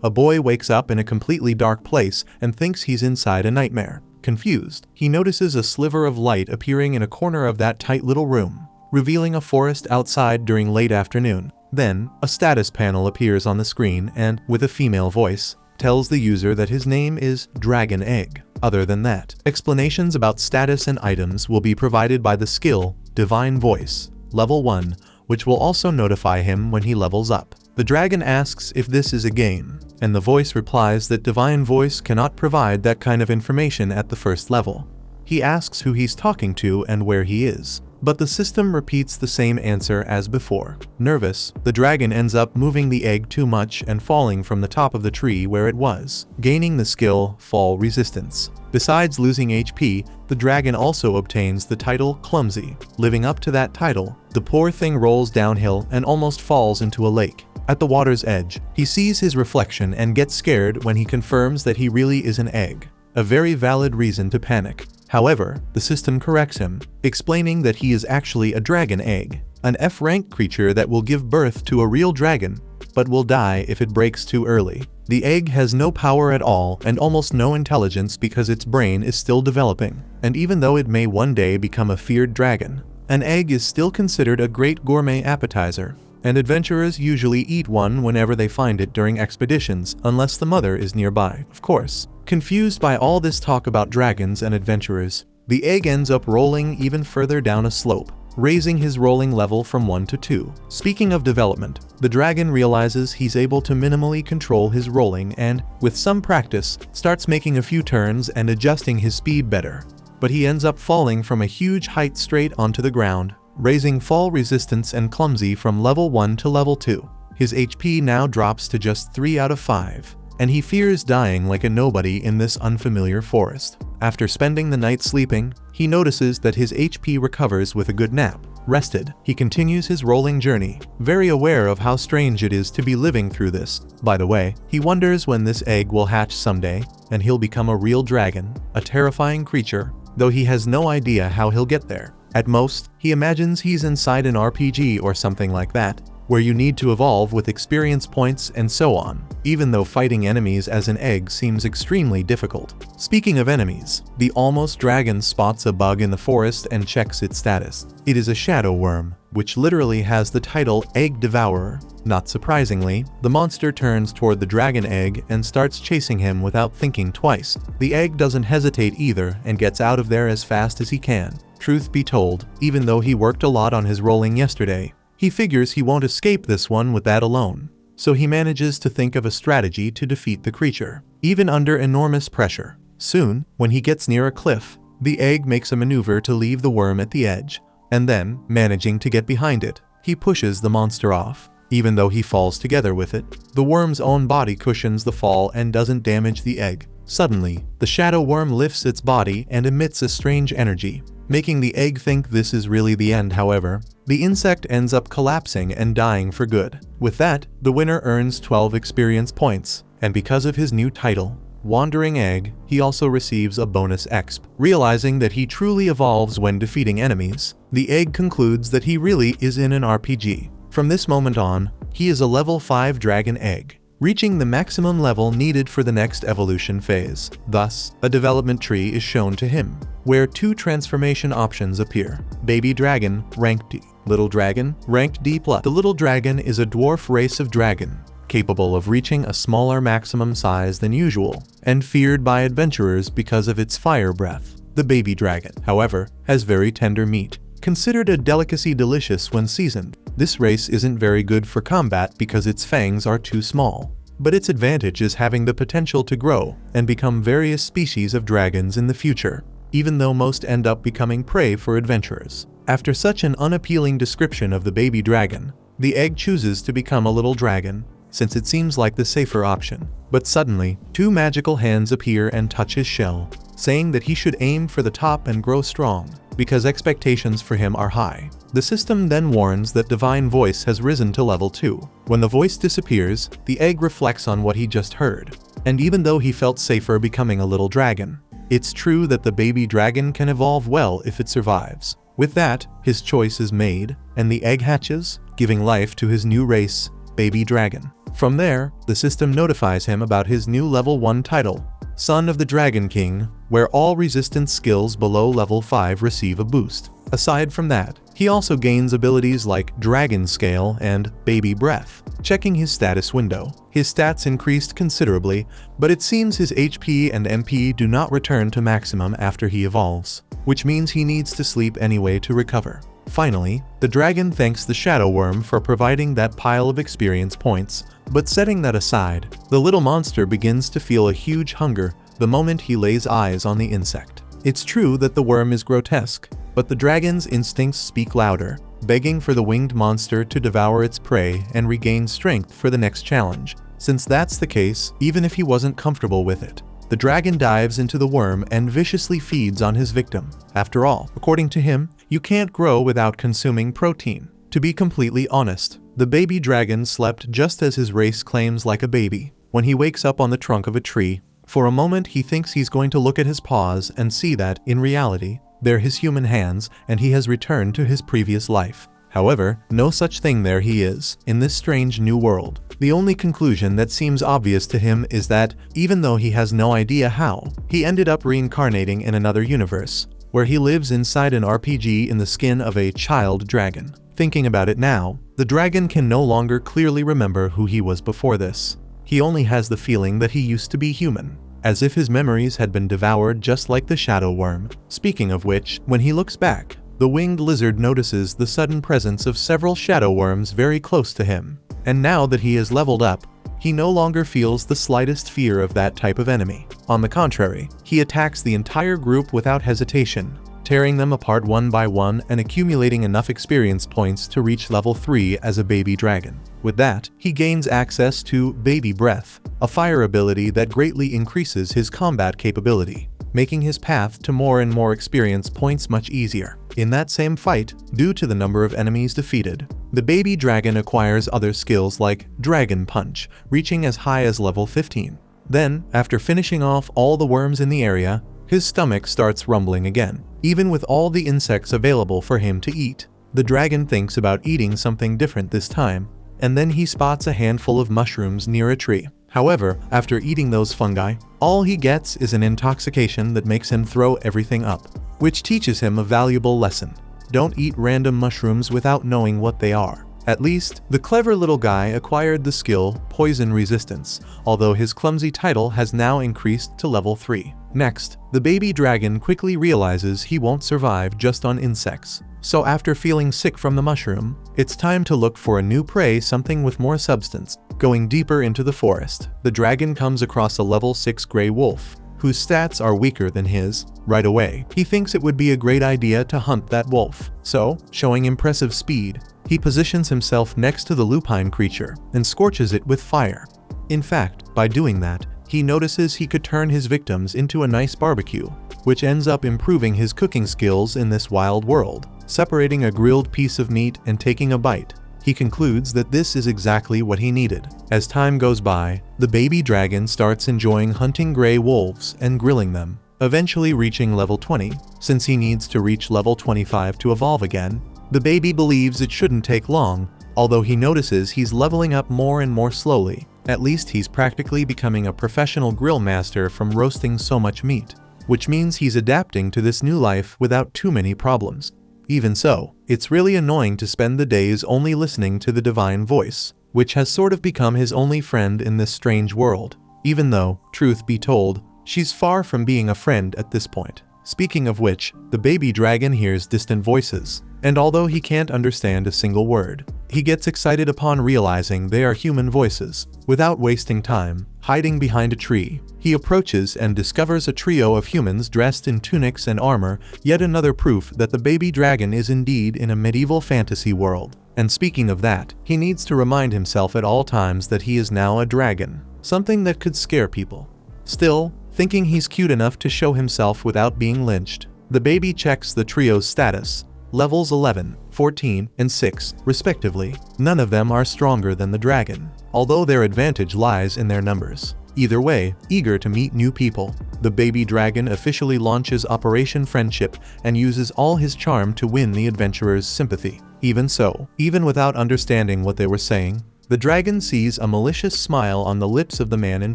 A boy wakes up in a completely dark place and thinks he's inside a nightmare. Confused, he notices a sliver of light appearing in a corner of that tight little room, revealing a forest outside during late afternoon. Then, a status panel appears on the screen and, with a female voice, tells the user that his name is Dragon Egg. Other than that, explanations about status and items will be provided by the skill Divine Voice, level 1, which will also notify him when he levels up. The dragon asks if this is a game, and the voice replies that Divine Voice cannot provide that kind of information at the first level. He asks who he's talking to and where he is, but the system repeats the same answer as before. Nervous, the dragon ends up moving the egg too much and falling from the top of the tree where it was, gaining the skill Fall Resistance. Besides losing HP, the dragon also obtains the title Clumsy. Living up to that title, the poor thing rolls downhill and almost falls into a lake. At the water's edge, he sees his reflection and gets scared when he confirms that he really is an egg. A very valid reason to panic. However, the system corrects him, explaining that he is actually a dragon egg, an F-rank creature that will give birth to a real dragon, but will die if it breaks too early. The egg has no power at all and almost no intelligence because its brain is still developing, and even though it may one day become a feared dragon, an egg is still considered a great gourmet appetizer, and adventurers usually eat one whenever they find it during expeditions, unless the mother is nearby, of course. Confused by all this talk about dragons and adventurers, the egg ends up rolling even further down a slope, raising his rolling level from 1 to 2. Speaking of development, the dragon realizes he's able to minimally control his rolling and, with some practice, starts making a few turns and adjusting his speed better. But he ends up falling from a huge height straight onto the ground, raising Fall Resistance and Clumsy from level 1 to level 2. His HP now drops to just 3 out of 5. And he fears dying like a nobody in this unfamiliar forest. After spending the night sleeping, he notices that his HP recovers with a good nap. Rested, he continues his rolling journey, very aware of how strange it is to be living through this. By the way, he wonders when this egg will hatch someday, and he'll become a real dragon, a terrifying creature, though he has no idea how he'll get there. At most, he imagines he's inside an RPG or something like that, where you need to evolve with experience points and so on, even though fighting enemies as an egg seems extremely difficult. Speaking of enemies, the almost dragon spots a bug in the forest and checks its status. It is a shadow worm, which literally has the title Egg Devourer. Not surprisingly, the monster turns toward the dragon egg and starts chasing him without thinking twice. The egg doesn't hesitate either and gets out of there as fast as he can. Truth be told, even though he worked a lot on his rolling yesterday, he figures he won't escape this one with that alone, so he manages to think of a strategy to defeat the creature, even under enormous pressure. Soon, when he gets near a cliff, the egg makes a maneuver to leave the worm at the edge, and then, managing to get behind it, he pushes the monster off. Even though he falls together with it, the worm's own body cushions the fall and doesn't damage the egg. Suddenly, the shadow worm lifts its body and emits a strange energy, making the egg think this is really the end. However, the insect ends up collapsing and dying for good. With that, the winner earns 12 experience points, and because of his new title, Wandering Egg, he also receives a bonus exp. Realizing that he truly evolves when defeating enemies, the egg concludes that he really is in an RPG. From this moment on, he is a level 5 dragon egg, reaching the maximum level needed for the next evolution phase. Thus, a development tree is shown to him, where 2 transformation options appear. Baby Dragon, Rank D. Little Dragon, Rank D+. The Little Dragon is a dwarf race of dragon, capable of reaching a smaller maximum size than usual, and feared by adventurers because of its fire breath. The Baby Dragon, however, has very tender meat, considered a delicacy delicious when seasoned. This race isn't very good for combat because its fangs are too small, but its advantage is having the potential to grow and become various species of dragons in the future, even though most end up becoming prey for adventurers. After such an unappealing description of the baby dragon, the egg chooses to become a little dragon, since it seems like the safer option. But suddenly, 2 magical hands appear and touch his shell, saying that he should aim for the top and grow strong, because expectations for him are high. The system then warns that Divine Voice has risen to level 2. When the voice disappears, the egg reflects on what he just heard, and even though he felt safer becoming a little dragon, it's true that the baby dragon can evolve well if it survives. With that, his choice is made, and the egg hatches, giving life to his new race, Baby Dragon. From there, the system notifies him about his new level 1 title, Son of the Dragon King, where all resistance skills below level 5 receive a boost. Aside from that, he also gains abilities like Dragon Scale and Baby Breath. Checking his status window, his stats increased considerably, but it seems his HP and MP do not return to maximum after he evolves, which means he needs to sleep anyway to recover. Finally, the dragon thanks the Shadow Worm for providing that pile of experience points, but setting that aside, the little monster begins to feel a huge hunger the moment he lays eyes on the insect. It's true that the worm is grotesque, but the dragon's instincts speak louder, begging for the winged monster to devour its prey and regain strength for the next challenge. Since that's the case, even if he wasn't comfortable with it, the dragon dives into the worm and viciously feeds on his victim. After all, according to him, you can't grow without consuming protein. To be completely honest, the baby dragon slept just as his race claims, like a baby. When he wakes up on the trunk of a tree, for a moment he thinks he's going to look at his paws and see that, in reality, they're his human hands and he has returned to his previous life. However, no such thing. There he is, in this strange new world. The only conclusion that seems obvious to him is that, even though he has no idea how, he ended up reincarnating in another universe, where he lives inside an RPG in the skin of a child dragon. Thinking about it now, the dragon can no longer clearly remember who he was before this. He only has the feeling that he used to be human, as if his memories had been devoured just like the Shadow Worm. Speaking of which, when he looks back, the winged lizard notices the sudden presence of several shadow worms very close to him. And now that he is leveled up, he no longer feels the slightest fear of that type of enemy. On the contrary, he attacks the entire group without hesitation, tearing them apart one by one and accumulating enough experience points to reach level 3 as a baby dragon. With that, he gains access to Baby Breath, a fire ability that greatly increases his combat capability, making his path to more and more experience points much easier. In that same fight, due to the number of enemies defeated, the baby dragon acquires other skills like Dragon Punch, reaching as high as level 15. Then, after finishing off all the worms in the area, his stomach starts rumbling again. Even with all the insects available for him to eat, the dragon thinks about eating something different this time, and then he spots a handful of mushrooms near a tree. However, after eating those fungi, all he gets is an intoxication that makes him throw everything up, which teaches him a valuable lesson. Don't eat random mushrooms without knowing what they are. At least, the clever little guy acquired the skill Poison Resistance, although his clumsy title has now increased to level 3. Next, the baby dragon quickly realizes he won't survive just on insects. So after feeling sick from the mushroom, it's time to look for a new prey, something with more substance. Going deeper into the forest, the dragon comes across a level 6 gray wolf, whose stats are weaker than his. Right away, he thinks it would be a great idea to hunt that wolf. So, showing impressive speed, he positions himself next to the lupine creature and scorches it with fire. In fact, by doing that, he notices he could turn his victims into a nice barbecue, which ends up improving his cooking skills in this wild world. Separating a grilled piece of meat and taking a bite, he concludes that this is exactly what he needed. As time goes by, the baby dragon starts enjoying hunting gray wolves and grilling them, eventually reaching level 20. Since he needs to reach level 25 to evolve again, the baby believes it shouldn't take long, although he notices he's leveling up more and more slowly. At least he's practically becoming a professional grill master from roasting so much meat, which means he's adapting to this new life without too many problems. Even so, it's really annoying to spend the days only listening to the divine voice, which has sort of become his only friend in this strange world, even though, truth be told, she's far from being a friend at this point. Speaking of which, the baby dragon hears distant voices, and although he can't understand a single word, he gets excited upon realizing they are human voices. Without wasting time, hiding behind a tree, he approaches and discovers a trio of humans dressed in tunics and armor, yet another proof that the baby dragon is indeed in a medieval fantasy world. And speaking of that, he needs to remind himself at all times that he is now a dragon, something that could scare people. Still, thinking he's cute enough to show himself without being lynched, the baby checks the trio's status. Levels 11, 14, and 6, respectively. None of them are stronger than the dragon, although their advantage lies in their numbers. Either way, eager to meet new people, the baby dragon officially launches Operation Friendship and uses all his charm to win the adventurers' sympathy. Even so, even without understanding what they were saying, The dragon sees a malicious smile on the lips of the man in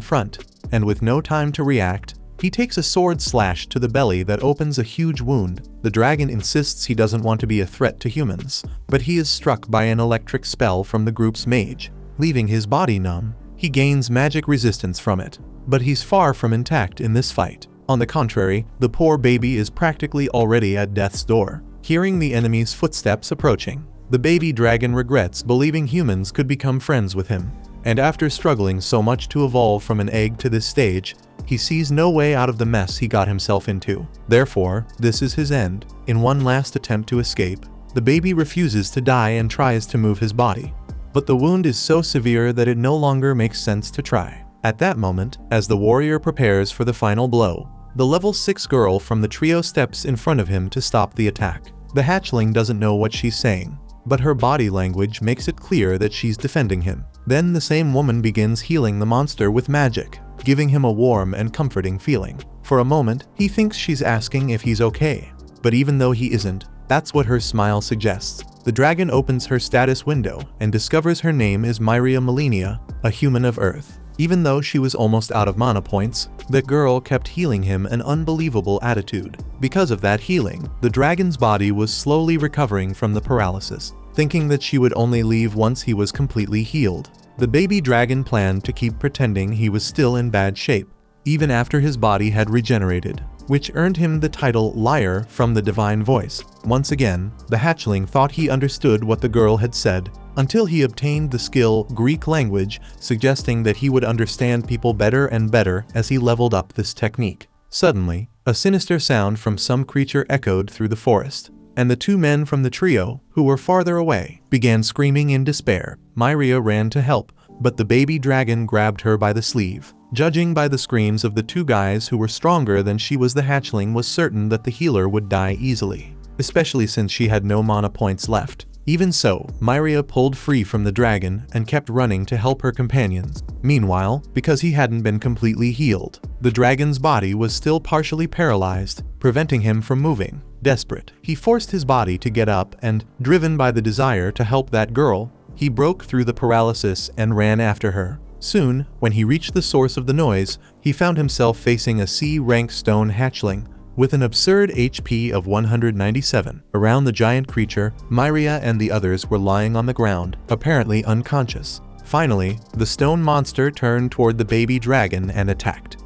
front, and with no time to react, he takes a sword slash to the belly that opens a huge wound. The dragon insists he doesn't want to be a threat to humans, but he is struck by an electric spell from the group's mage, leaving his body numb. He gains magic resistance from it, but he's far from intact in this fight. On the contrary, the poor baby is practically already at death's door, hearing the enemy's footsteps approaching. The baby dragon regrets believing humans could become friends with him, and after struggling so much to evolve from an egg to this stage, he sees no way out of the mess he got himself into. Therefore, this is his end. In one last attempt to escape, the baby refuses to die and tries to move his body. But the wound is so severe that it no longer makes sense to try. At that moment, as the warrior prepares for the final blow, the level 6 girl from the trio steps in front of him to stop the attack. The hatchling doesn't know what she's saying, but her body language makes it clear that she's defending him. Then the same woman begins healing the monster with magic, giving him a warm and comforting feeling. For a moment, he thinks she's asking if he's okay, but even though he isn't, that's what her smile suggests. The dragon opens her status window and discovers her name is Myria Melania, a human of Earth. Even though she was almost out of mana points, the girl kept healing him an unbelievable attitude. Because of that healing, the dragon's body was slowly recovering from the paralysis, thinking that she would only leave once he was completely healed. The baby dragon planned to keep pretending he was still in bad shape, even after his body had regenerated, which earned him the title Liar from the Divine Voice. Once again, the hatchling thought he understood what the girl had said, until he obtained the skill Greek language, suggesting that he would understand people better and better as he leveled up this technique. Suddenly, a sinister sound from some creature echoed through the forest, and the two men from the trio, who were farther away, began screaming in despair. Myria ran to help, but the baby dragon grabbed her by the sleeve. Judging by the screams of the two guys who were stronger than she was, the hatchling was certain that the healer would die easily, especially since she had no mana points left. Even so, Myria pulled free from the dragon and kept running to help her companions. Meanwhile, because he hadn't been completely healed, the dragon's body was still partially paralyzed, preventing him from moving. Desperate, he forced his body to get up and, driven by the desire to help that girl, he broke through the paralysis and ran after her. Soon, when he reached the source of the noise, he found himself facing a C-rank stone hatchling, with an absurd HP of 197. Around the giant creature, Myria and the others were lying on the ground, apparently unconscious. Finally, the stone monster turned toward the baby dragon and attacked.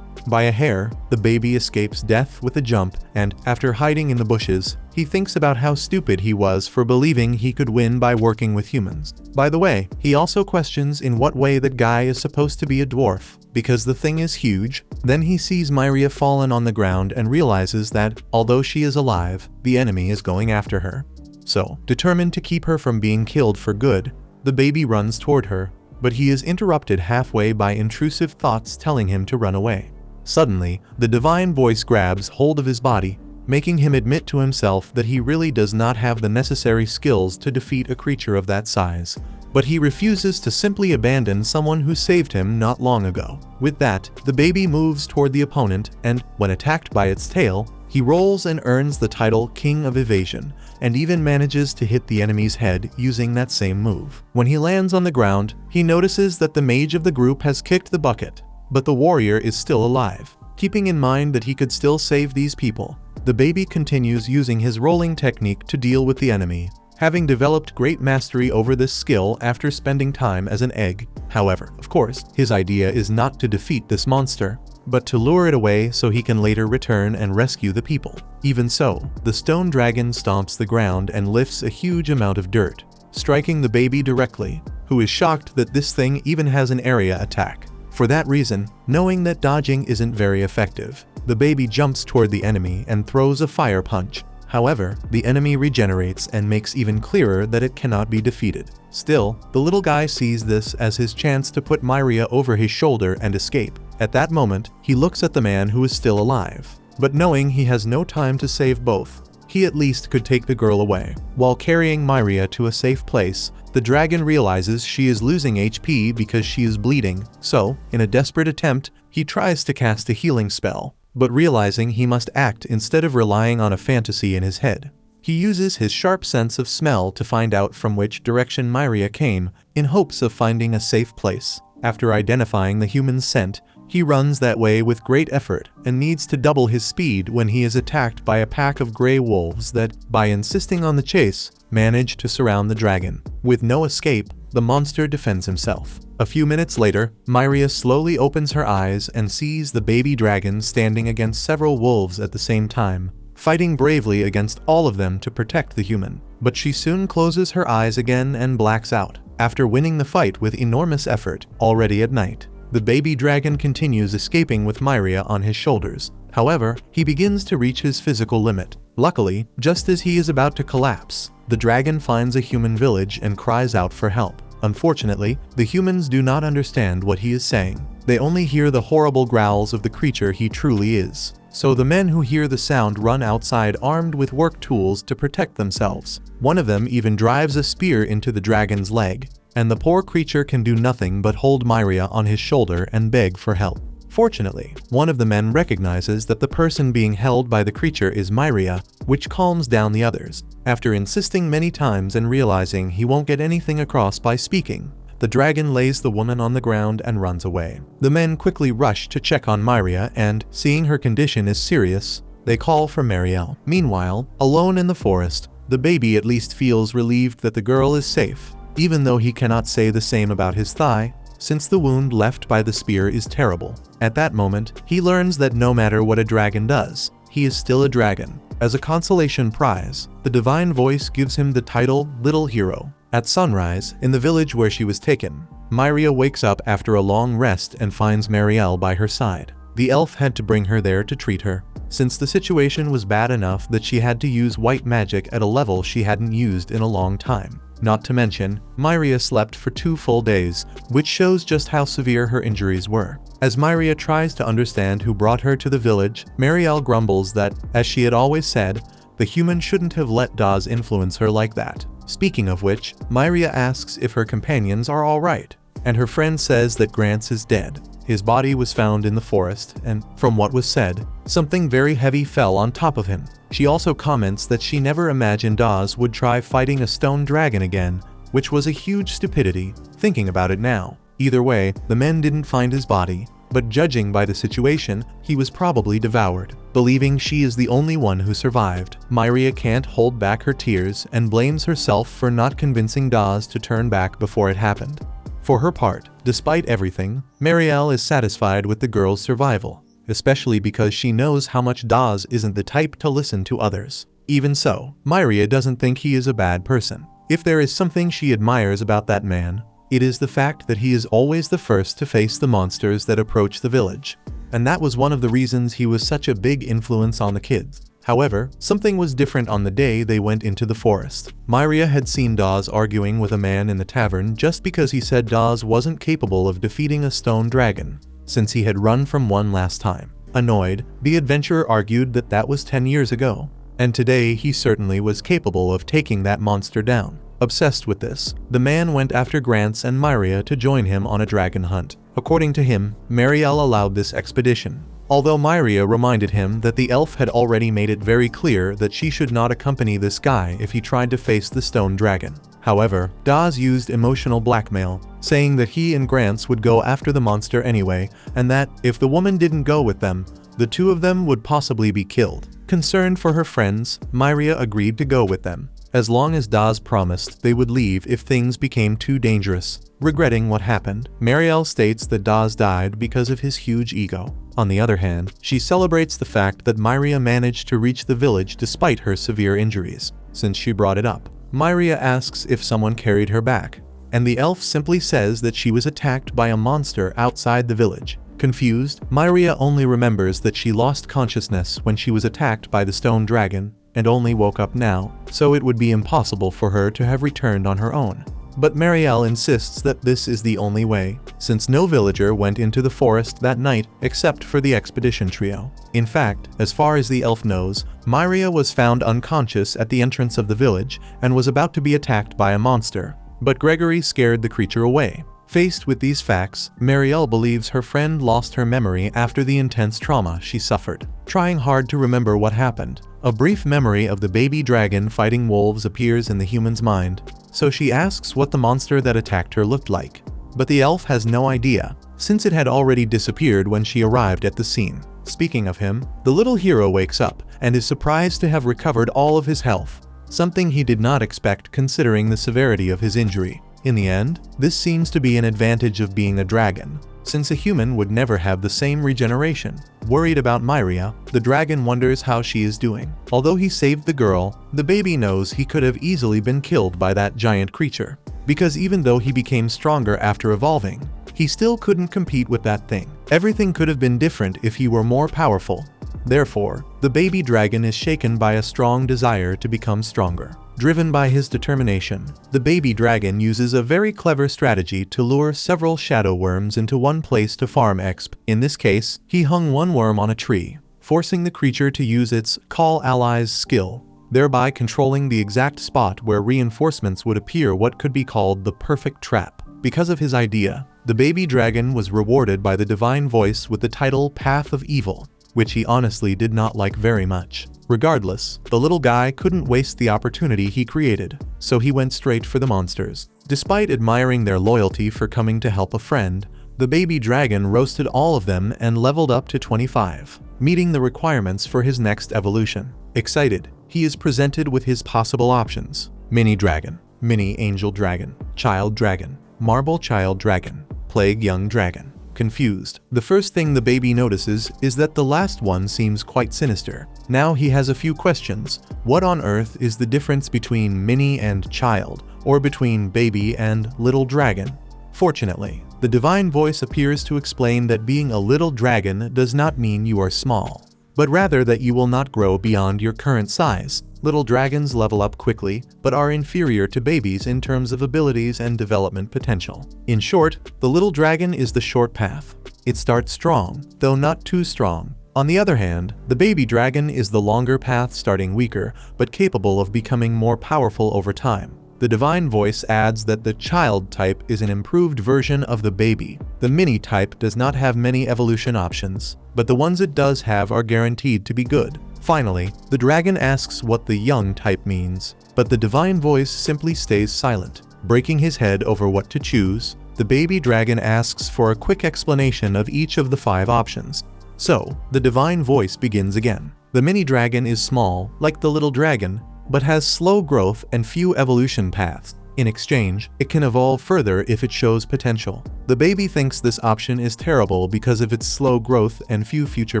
By a hair, the baby escapes death with a jump, and, after hiding in the bushes, he thinks about how stupid he was for believing he could win by working with humans. By the way, he also questions in what way that guy is supposed to be a dwarf, because the thing is huge. Then he sees Myria fallen on the ground and realizes that, although she is alive, the enemy is going after her. So, determined to keep her from being killed for good, the baby runs toward her, but he is interrupted halfway by intrusive thoughts telling him to run away. Suddenly, the divine voice grabs hold of his body, making him admit to himself that he really does not have the necessary skills to defeat a creature of that size. But he refuses to simply abandon someone who saved him not long ago. With that, the baby moves toward the opponent and, when attacked by its tail, he rolls and earns the title King of Evasion, and even manages to hit the enemy's head using that same move. When he lands on the ground, he notices that the mage of the group has kicked the bucket, but the warrior is still alive. Keeping in mind that he could still save these people, the baby continues using his rolling technique to deal with the enemy, having developed great mastery over this skill after spending time as an egg. However, of course, his idea is not to defeat this monster, but to lure it away so he can later return and rescue the people. Even so, the stone dragon stomps the ground and lifts a huge amount of dirt, striking the baby directly, who is shocked that this thing even has an area attack. For that reason, knowing that dodging isn't very effective, the baby jumps toward the enemy and throws a fire punch. However, the enemy regenerates and makes even clearer that it cannot be defeated. Still, the little guy sees this as his chance to put Myria over his shoulder and escape. At that moment, he looks at the man who is still alive, but knowing he has no time to save both, he at least could take the girl away. While carrying Myria to a safe place, the dragon realizes she is losing HP because she is bleeding, so, in a desperate attempt, he tries to cast a healing spell, but realizing he must act instead of relying on a fantasy in his head, He uses his sharp sense of smell to find out from which direction Myria came, in hopes of finding a safe place. After identifying the human's scent, he runs that way with great effort and needs to double his speed when he is attacked by a pack of gray wolves that, by insisting on the chase, manage to surround the dragon. With no escape, the monster defends himself. A few minutes later, Myria slowly opens her eyes and sees the baby dragon standing against several wolves at the same time, fighting bravely against all of them to protect the human. But she soon closes her eyes again and blacks out, after winning the fight with enormous effort, already at night. The baby dragon continues escaping with Myria on his shoulders. However, he begins to reach his physical limit. Luckily, just as he is about to collapse, the dragon finds a human village and cries out for help. Unfortunately, the humans do not understand what he is saying. They only hear the horrible growls of the creature he truly is. So the men who hear the sound run outside armed with work tools to protect themselves. One of them even drives a spear into the dragon's leg, and the poor creature can do nothing but hold Myria on his shoulder and beg for help. Fortunately, one of the men recognizes that the person being held by the creature is Myria, which calms down the others. After insisting many times and realizing he won't get anything across by speaking, the dragon lays the woman on the ground and runs away. The men quickly rush to check on Myria and, seeing her condition is serious, they call for Marielle. Meanwhile, alone in the forest, the baby at least feels relieved that the girl is safe, even though he cannot say the same about his thigh, since the wound left by the spear is terrible. At that moment, he learns that no matter what a dragon does, he is still a dragon. As a consolation prize, the divine voice gives him the title Little Hero. At sunrise, in the village where she was taken, Myria wakes up after a long rest and finds Marielle by her side. The elf had to bring her there to treat her, since the situation was bad enough that she had to use white magic at a level she hadn't used in a long time. Not to mention, Myria slept for 2 full days, which shows just how severe her injuries were. As Myria tries to understand who brought her to the village, Marielle grumbles that, as she had always said, the human shouldn't have let Daz influence her like that. Speaking of which, Myria asks if her companions are alright, and her friend says that Grants is dead. His body was found in the forest, and, from what was said, something very heavy fell on top of him. She also comments that she never imagined Daz would try fighting a stone dragon again, which was a huge stupidity, thinking about it now. Either way, the men didn't find his body, but judging by the situation, he was probably devoured. Believing she is the only one who survived, Myria can't hold back her tears and blames herself for not convincing Daz to turn back before it happened. For her part, despite everything, Marielle is satisfied with the girl's survival, especially because she knows how much Daz isn't the type to listen to others. Even so, Myria doesn't think he is a bad person. If there is something she admires about that man, it is the fact that he is always the first to face the monsters that approach the village. And that was one of the reasons he was such a big influence on the kids. However, something was different on the day they went into the forest. Myria had seen Daz arguing with a man in the tavern just because he said Daz wasn't capable of defeating a stone dragon, since he had run from one last time. Annoyed, the adventurer argued that that was 10 years ago, and today he certainly was capable of taking that monster down. Obsessed with this, the man went after Grants and Myria to join him on a dragon hunt. According to him, Marielle allowed this expedition, although Myria reminded him that the elf had already made it very clear that she should not accompany this guy if he tried to face the stone dragon. However, Daz used emotional blackmail, saying that he and Grants would go after the monster anyway, and that, if the woman didn't go with them, the two of them would possibly be killed. Concerned for her friends, Myria agreed to go with them, as long as Daz promised they would leave if things became too dangerous. Regretting what happened, Marielle states that Daz died because of his huge ego. On the other hand, she celebrates the fact that Myria managed to reach the village despite her severe injuries. Since she brought it up, Myria asks if someone carried her back, and the elf simply says that she was attacked by a monster outside the village. Confused, Myria only remembers that she lost consciousness when she was attacked by the stone dragon, and only woke up now, so it would be impossible for her to have returned on her own. But Marielle insists that this is the only way, since no villager went into the forest that night except for the expedition trio. In fact, as far as the elf knows, Myria was found unconscious at the entrance of the village and was about to be attacked by a monster, but Gregory scared the creature away. Faced with these facts, Marielle believes her friend lost her memory after the intense trauma she suffered. Trying hard to remember what happened, A brief memory of the baby dragon fighting wolves appears in the human's mind, so she asks what the monster that attacked her looked like. But the elf has no idea, since it had already disappeared when she arrived at the scene. Speaking of him, the little hero wakes up and is surprised to have recovered all of his health, something he did not expect considering the severity of his injury. In the end, this seems to be an advantage of being a dragon, since a human would never have the same regeneration. Worried about Myria, the dragon wonders how she is doing. Although he saved the girl, the baby knows he could have easily been killed by that giant creature, because even though he became stronger after evolving, he still couldn't compete with that thing. Everything could have been different if he were more powerful. Therefore, the baby dragon is shaken by a strong desire to become stronger. Driven by his determination, the baby dragon uses a very clever strategy to lure several shadow worms into one place to farm exp. In this case, he hung one worm on a tree, forcing the creature to use its Call Allies skill, thereby controlling the exact spot where reinforcements would appear, what could be called the perfect trap. Because of his idea, the baby dragon was rewarded by the divine voice with the title Path of Evil, which he honestly did not like very much. Regardless, the little guy couldn't waste the opportunity he created, so he went straight for the monsters. Despite admiring their loyalty for coming to help a friend, the baby dragon roasted all of them and leveled up to 25, meeting the requirements for his next evolution. Excited, he is presented with his possible options: Mini Dragon, Mini Angel Dragon, Child Dragon, Marble Child Dragon, Plague Young Dragon. Confused, the first thing the baby notices is that the last one seems quite sinister. Now he has a few questions. What on earth is the difference between mini and child, or between baby and little dragon? Fortunately, the divine voice appears to explain that being a little dragon does not mean you are small, but rather that you will not grow beyond your current size. Little dragons level up quickly, but are inferior to babies in terms of abilities and development potential. In short, the little dragon is the short path. It starts strong, though not too strong. On the other hand, the baby dragon is the longer path, starting weaker, but capable of becoming more powerful over time. The divine voice adds that the child type is an improved version of the baby. The mini type does not have many evolution options, but the ones it does have are guaranteed to be good. Finally, the dragon asks what the young type means, but the divine voice simply stays silent. Breaking his head over what to choose, the baby dragon asks for a quick explanation of each of the 5 options. So, the divine voice begins again. The mini dragon is small, like the little dragon, but has slow growth and few evolution paths. In exchange, it can evolve further if it shows potential. The baby thinks this option is terrible because of its slow growth and few future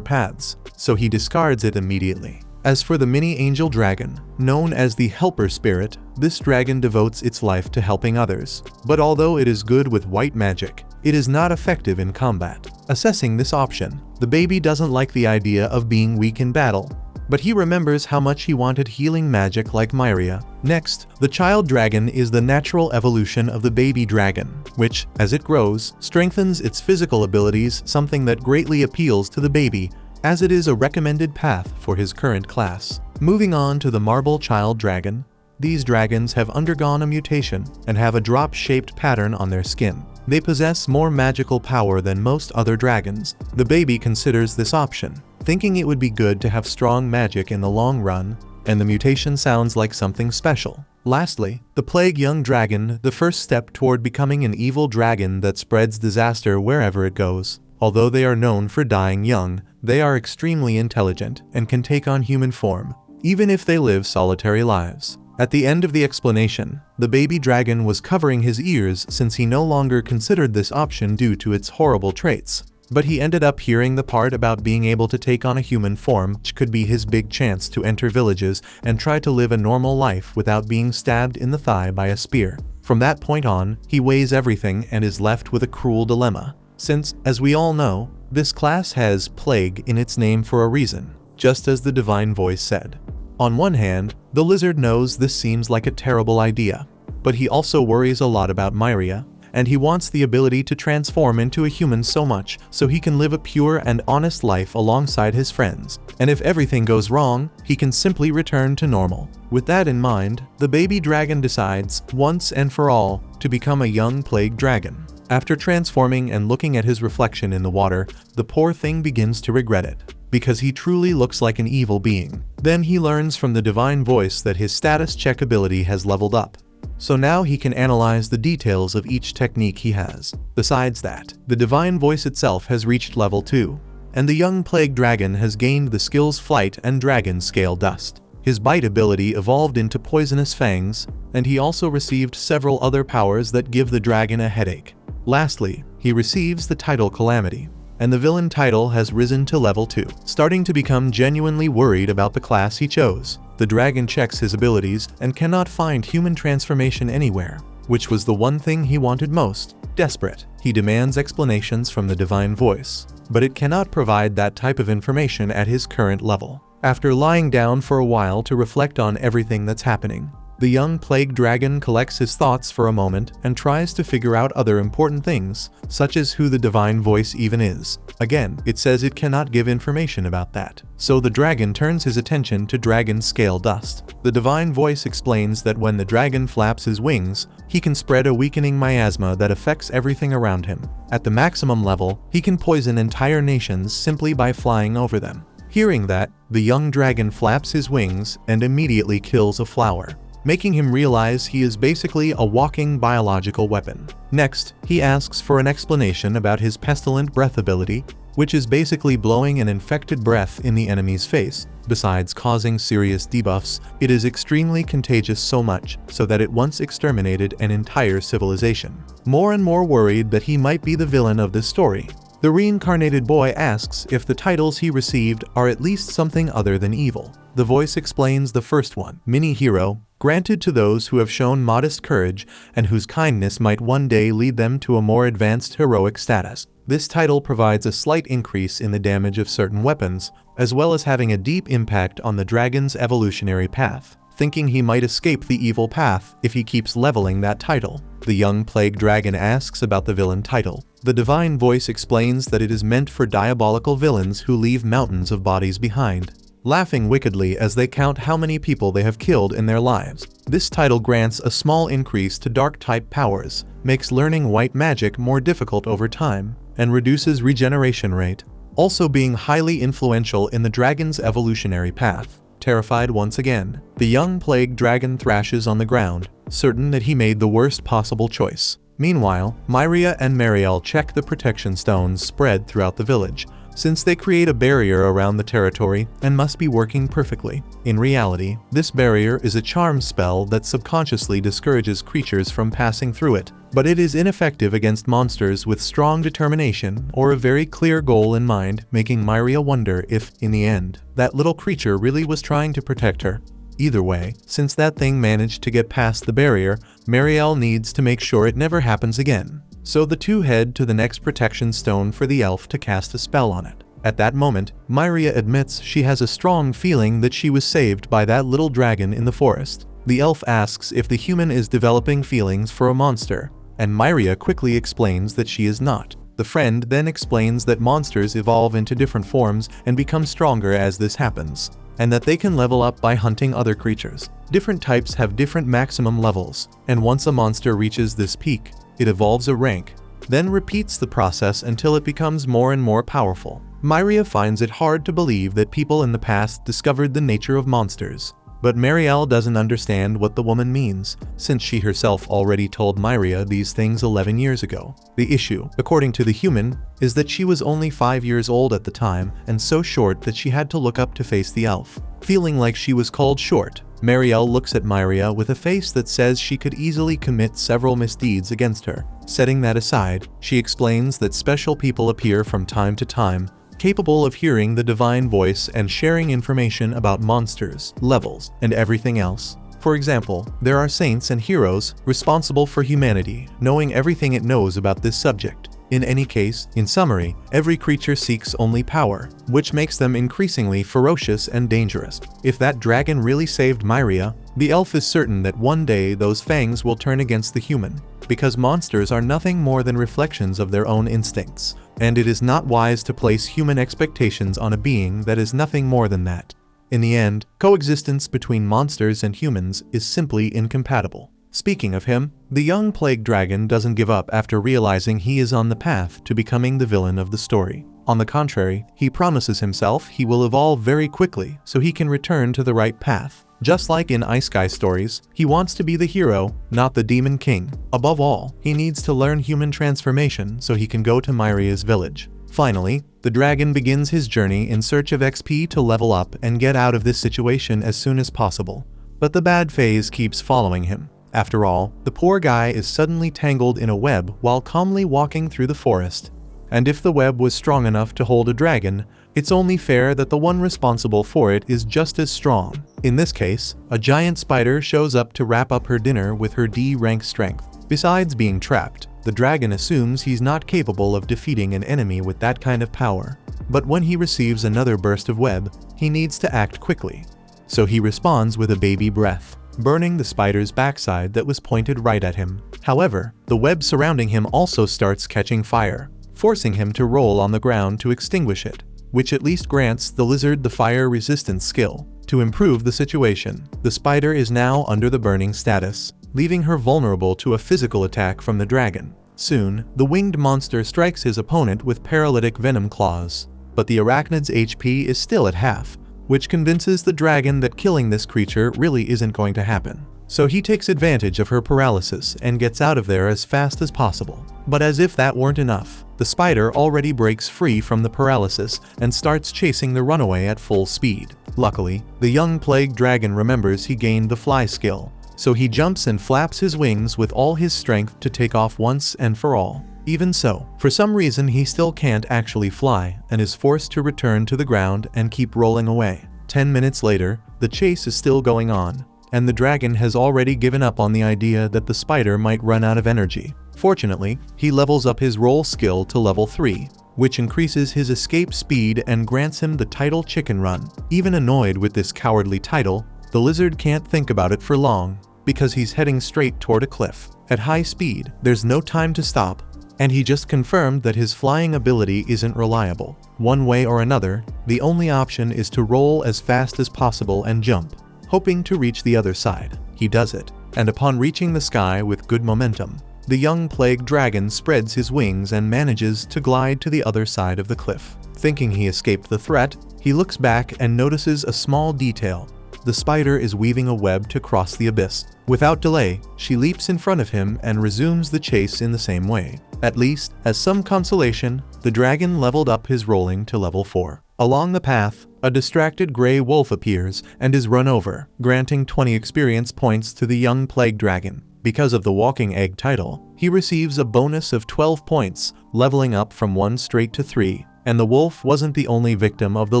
paths, so he discards it immediately. As for the mini angel dragon, known as the helper spirit, this dragon devotes its life to helping others. But although it is good with white magic, it is not effective in combat. Assessing this option, the baby doesn't like the idea of being weak in battle, but he remembers how much he wanted healing magic like Myria. Next, the child dragon is the natural evolution of the baby dragon, which, as it grows, strengthens its physical abilities, something that greatly appeals to the baby, as it is a recommended path for his current class. Moving on to the marble child dragon, these dragons have undergone a mutation and have a drop-shaped pattern on their skin. They possess more magical power than most other dragons. The baby considers this option, thinking it would be good to have strong magic in the long run, and the mutation sounds like something special. Lastly, the plague young dragon, the first step toward becoming an evil dragon that spreads disaster wherever it goes. Although they are known for dying young, they are extremely intelligent and can take on human form, even if they live solitary lives. At the end of the explanation, the baby dragon was covering his ears since he no longer considered this option due to its horrible traits. But he ended up hearing the part about being able to take on a human form, which could be his big chance to enter villages and try to live a normal life without being stabbed in the thigh by a spear. From that point on, he weighs everything and is left with a cruel dilemma, since, as we all know, this class has plague in its name for a reason, just as the divine voice said. On one hand, the lizard knows this seems like a terrible idea, but he also worries a lot about Myria, and he wants the ability to transform into a human so much so he can live a pure and honest life alongside his friends, and if everything goes wrong, he can simply return to normal. With that in mind, the baby dragon decides, once and for all, to become a young plague dragon. After transforming and looking at his reflection in the water, the poor thing begins to regret it. because he truly looks like an evil being. Then he learns from the divine voice that his status check ability has leveled up. So now he can analyze the details of each technique he has. Besides that, the divine voice itself has reached level 2, and the young plague dragon has gained the skills Flight and Dragon Scale Dust. His bite ability evolved into poisonous fangs, and he also received several other powers that give the dragon a headache. Lastly, he receives the title Calamity, and the villain title has risen to level 2. Starting to become genuinely worried about the class he chose, the dragon checks his abilities and cannot find human transformation anywhere, which was the one thing he wanted most. Desperate, he demands explanations from the divine voice, but it cannot provide that type of information at his current level. After lying down for a while to reflect on everything that's happening, the young plague dragon collects his thoughts for a moment and tries to figure out other important things, such as who the divine voice even is. Again, it says it cannot give information about that. So the dragon turns his attention to Dragon Scale Dust. The divine voice explains that when the dragon flaps his wings, he can spread a weakening miasma that affects everything around him. At the maximum level, he can poison entire nations simply by flying over them. Hearing that, the young dragon flaps his wings and immediately kills a flower, making him realize he is basically a walking biological weapon. Next, he asks for an explanation about his pestilent breath ability, which is basically blowing an infected breath in the enemy's face. Besides causing serious debuffs, it is extremely contagious, so much so that it once exterminated an entire civilization. More and more worried that he might be the villain of this story, the reincarnated boy asks if the titles he received are at least something other than evil. The voice explains the first one, Mini Hero, granted to those who have shown modest courage and whose kindness might one day lead them to a more advanced heroic status. This title provides a slight increase in the damage of certain weapons, as well as having a deep impact on the dragon's evolutionary path, thinking he might escape the evil path if he keeps leveling that title. The young plague dragon asks about the villain title. The divine voice explains that it is meant for diabolical villains who leave mountains of bodies behind, laughing wickedly as they count how many people they have killed in their lives. This title grants a small increase to dark-type powers, makes learning white magic more difficult over time, and reduces regeneration rate, also being highly influential in the dragon's evolutionary path. Terrified once again, the young plague dragon thrashes on the ground, certain that he made the worst possible choice. Meanwhile, Myria and Mariel check the protection stones spread throughout the village, since they create a barrier around the territory and must be working perfectly. In reality, this barrier is a charm spell that subconsciously discourages creatures from passing through it, but it is ineffective against monsters with strong determination or a very clear goal in mind, making Myria wonder if, in the end, that little creature really was trying to protect her. Either way, since that thing managed to get past the barrier, Mariel needs to make sure it never happens again. So the two head to the next protection stone for the elf to cast a spell on it. At that moment, Myria admits she has a strong feeling that she was saved by that little dragon in the forest. The elf asks if the human is developing feelings for a monster, and Myria quickly explains that she is not. The friend then explains that monsters evolve into different forms and become stronger as this happens, and that they can level up by hunting other creatures. Different types have different maximum levels, and once a monster reaches this peak, it evolves a rank, then repeats the process until it becomes more and more powerful. Myria finds it hard to believe that people in the past discovered the nature of monsters, but Mariel doesn't understand what the woman means, since she herself already told Myria these things 11 years ago. The issue, according to the human, is that she was only 5 years old at the time and so short that she had to look up to face the elf. Feeling like she was called short, Mariel looks at Myria with a face that says she could easily commit several misdeeds against her. Setting that aside, she explains that special people appear from time to time, capable of hearing the divine voice and sharing information about monsters, levels, and everything else. For example, there are saints and heroes responsible for humanity, knowing everything it knows about this subject. In any case, in summary, every creature seeks only power, which makes them increasingly ferocious and dangerous. If that dragon really saved Myria, the elf is certain that one day those fangs will turn against the human, because monsters are nothing more than reflections of their own instincts, and it is not wise to place human expectations on a being that is nothing more than that. In the end, coexistence between monsters and humans is simply incompatible. Speaking of him, the young plague dragon doesn't give up after realizing he is on the path to becoming the villain of the story. On the contrary, he promises himself he will evolve very quickly so he can return to the right path. Just like in Ice Sky stories, he wants to be the hero, not the demon king. Above all, he needs to learn human transformation so he can go to Myria's village. Finally, the dragon begins his journey in search of XP to level up and get out of this situation as soon as possible. But the bad phase keeps following him. After all, the poor guy is suddenly tangled in a web while calmly walking through the forest. And if the web was strong enough to hold a dragon, it's only fair that the one responsible for it is just as strong. In this case, a giant spider shows up to wrap up her dinner with her D-rank strength. Besides being trapped, the dragon assumes he's not capable of defeating an enemy with that kind of power. But when he receives another burst of web, he needs to act quickly. So he responds with a baby breath, burning the spider's backside that was pointed right at him. However, the web surrounding him also starts catching fire, forcing him to roll on the ground to extinguish it, which at least grants the lizard the fire resistance skill. To improve the situation, the spider is now under the burning status, leaving her vulnerable to a physical attack from the dragon. Soon, the winged monster strikes his opponent with paralytic venom claws, but the arachnid's HP is still at half, which convinces the dragon that killing this creature really isn't going to happen. So he takes advantage of her paralysis and gets out of there as fast as possible. But as if that weren't enough, the spider already breaks free from the paralysis and starts chasing the runaway at full speed. Luckily, the young plague dragon remembers he gained the fly skill, so he jumps and flaps his wings with all his strength to take off once and for all. Even so, for some reason he still can't actually fly and is forced to return to the ground and keep rolling away. 10 minutes later, the chase is still going on, and the dragon has already given up on the idea that the spider might run out of energy. Fortunately, he levels up his roll skill to level 3, which increases his escape speed and grants him the title Chicken Run. Even annoyed with this cowardly title, the lizard can't think about it for long, because he's heading straight toward a cliff. At high speed, there's no time to stop, and he just confirmed that his flying ability isn't reliable. One way or another, the only option is to roll as fast as possible and jump, hoping to reach the other side. He does it, and upon reaching the sky with good momentum, the young plague dragon spreads his wings and manages to glide to the other side of the cliff. Thinking he escaped the threat, he looks back and notices a small detail. The spider is weaving a web to cross the abyss. Without delay, she leaps in front of him and resumes the chase in the same way. At least, as some consolation, the dragon leveled up his rolling to level 4. Along the path, a distracted gray wolf appears and is run over, granting 20 experience points to the young plague dragon. Because of the walking egg title, he receives a bonus of 12 points, leveling up from 1 straight to 3, and the wolf wasn't the only victim of the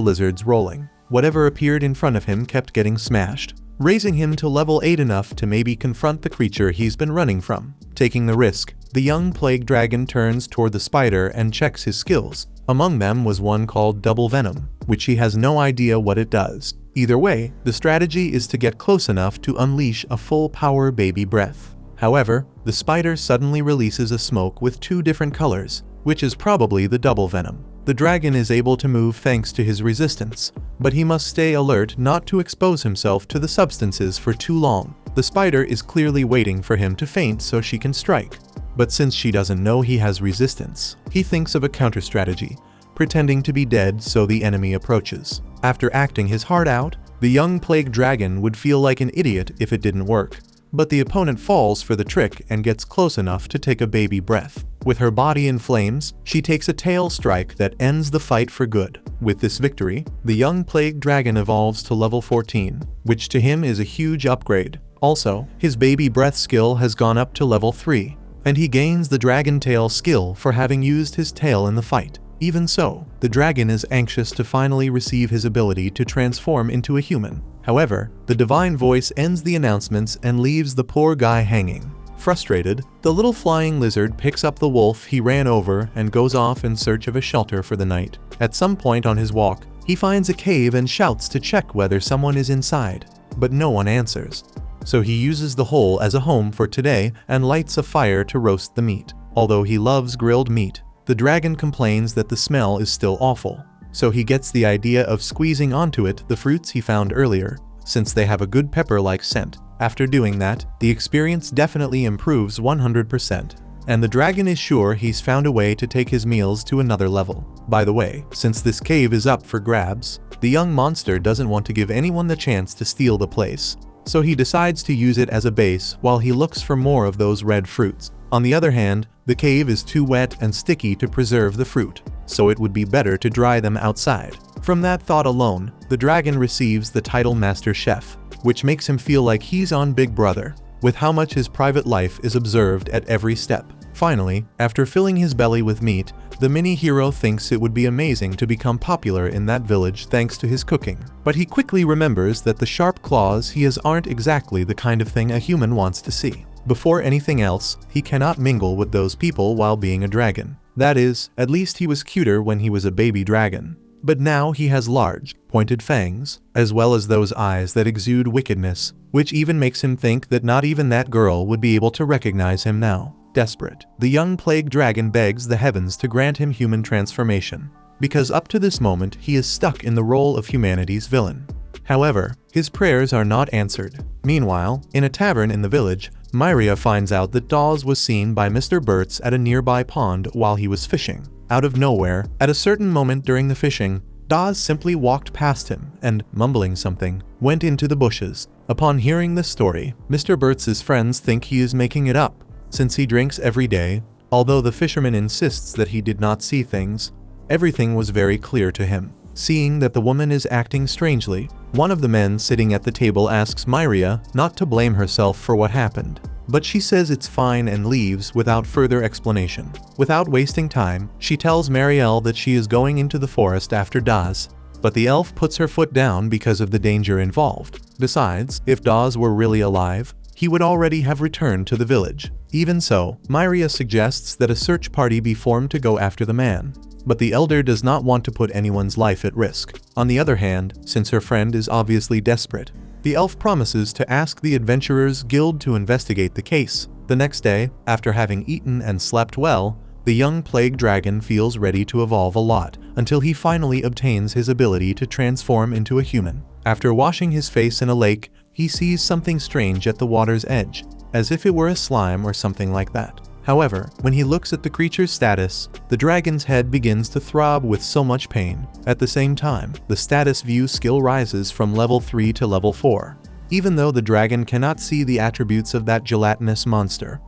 lizard's rolling. Whatever appeared in front of him kept getting smashed, raising him to level 8 enough to maybe confront the creature he's been running from. Taking the risk, the young plague dragon turns toward the spider and checks his skills. Among them was one called Double Venom, which he has no idea what it does. Either way, the strategy is to get close enough to unleash a full power baby breath. However, the spider suddenly releases a smoke with 2 different colors, which is probably the Double Venom. The dragon is able to move thanks to his resistance, but he must stay alert not to expose himself to the substances for too long. The spider is clearly waiting for him to faint so she can strike. But since she doesn't know he has resistance, he thinks of a counter-strategy, pretending to be dead so the enemy approaches. After acting his heart out, the young plague dragon would feel like an idiot if it didn't work. But the opponent falls for the trick and gets close enough to take a baby breath. With her body in flames, she takes a tail strike that ends the fight for good. With this victory, the young plague dragon evolves to level 14, which to him is a huge upgrade. Also, his baby breath skill has gone up to level 3, and he gains the dragon tail skill for having used his tail in the fight. Even so, the dragon is anxious to finally receive his ability to transform into a human. However, the divine voice ends the announcements and leaves the poor guy hanging. Frustrated, the little flying lizard picks up the wolf he ran over and goes off in search of a shelter for the night. At some point on his walk, he finds a cave and shouts to check whether someone is inside, but no one answers. So he uses the hole as a home for today and lights a fire to roast the meat. Although he loves grilled meat, the dragon complains that the smell is still awful. So he gets the idea of squeezing onto it the fruits he found earlier, since they have a good pepper-like scent. After doing that, the experience definitely improves 100%. and the dragon is sure he's found a way to take his meals to another level. By the way, since this cave is up for grabs, the young monster doesn't want to give anyone the chance to steal the place, so he decides to use it as a base while he looks for more of those red fruits. On the other hand, the cave is too wet and sticky to preserve the fruit, so it would be better to dry them outside. From that thought alone, the dragon receives the title Master Chef, which makes him feel like he's on Big Brother, with how much his private life is observed at every step. Finally, after filling his belly with meat, the mini-hero thinks it would be amazing to become popular in that village thanks to his cooking. But he quickly remembers that the sharp claws he has aren't exactly the kind of thing a human wants to see. Before anything else, he cannot mingle with those people while being a dragon. That is, at least he was cuter when he was a baby dragon. But now he has large, pointed fangs, as well as those eyes that exude wickedness, which even makes him think that not even that girl would be able to recognize him now. Desperate, the young plague dragon begs the heavens to grant him human transformation, because up to this moment he is stuck in the role of humanity's villain. However, his prayers are not answered. Meanwhile, in a tavern in the village, Myria finds out that Dawes was seen by Mr. Burt's at a nearby pond while he was fishing. Out of nowhere, at a certain moment during the fishing, Dawes simply walked past him and, mumbling something, went into the bushes. Upon hearing this story, Mr. Burt's friends think he is making it up, since he drinks every day. Although the fisherman insists that he did not see things, everything was very clear to him. Seeing that the woman is acting strangely, one of the men sitting at the table asks Myria not to blame herself for what happened, but she says it's fine and leaves without further explanation. Without wasting time, she tells Marielle that she is going into the forest after Dawes, but the elf puts her foot down because of the danger involved. Besides, if Dawes were really alive, he would already have returned to the village. Even so, Myria suggests that a search party be formed to go after the man, but the elder does not want to put anyone's life at risk. On the other hand, since her friend is obviously desperate, the elf promises to ask the Adventurers Guild to investigate the case. The next day, after having eaten and slept well, the young plague dragon feels ready to evolve a lot, until he finally obtains his ability to transform into a human. After washing his face in a lake, he sees something strange at the water's edge, as if it were a slime or something like that. However, when he looks at the creature's status, the dragon's head begins to throb with so much pain. At the same time, the status view skill rises from level 3 to level 4, even though the dragon cannot see the attributes of that gelatinous monster.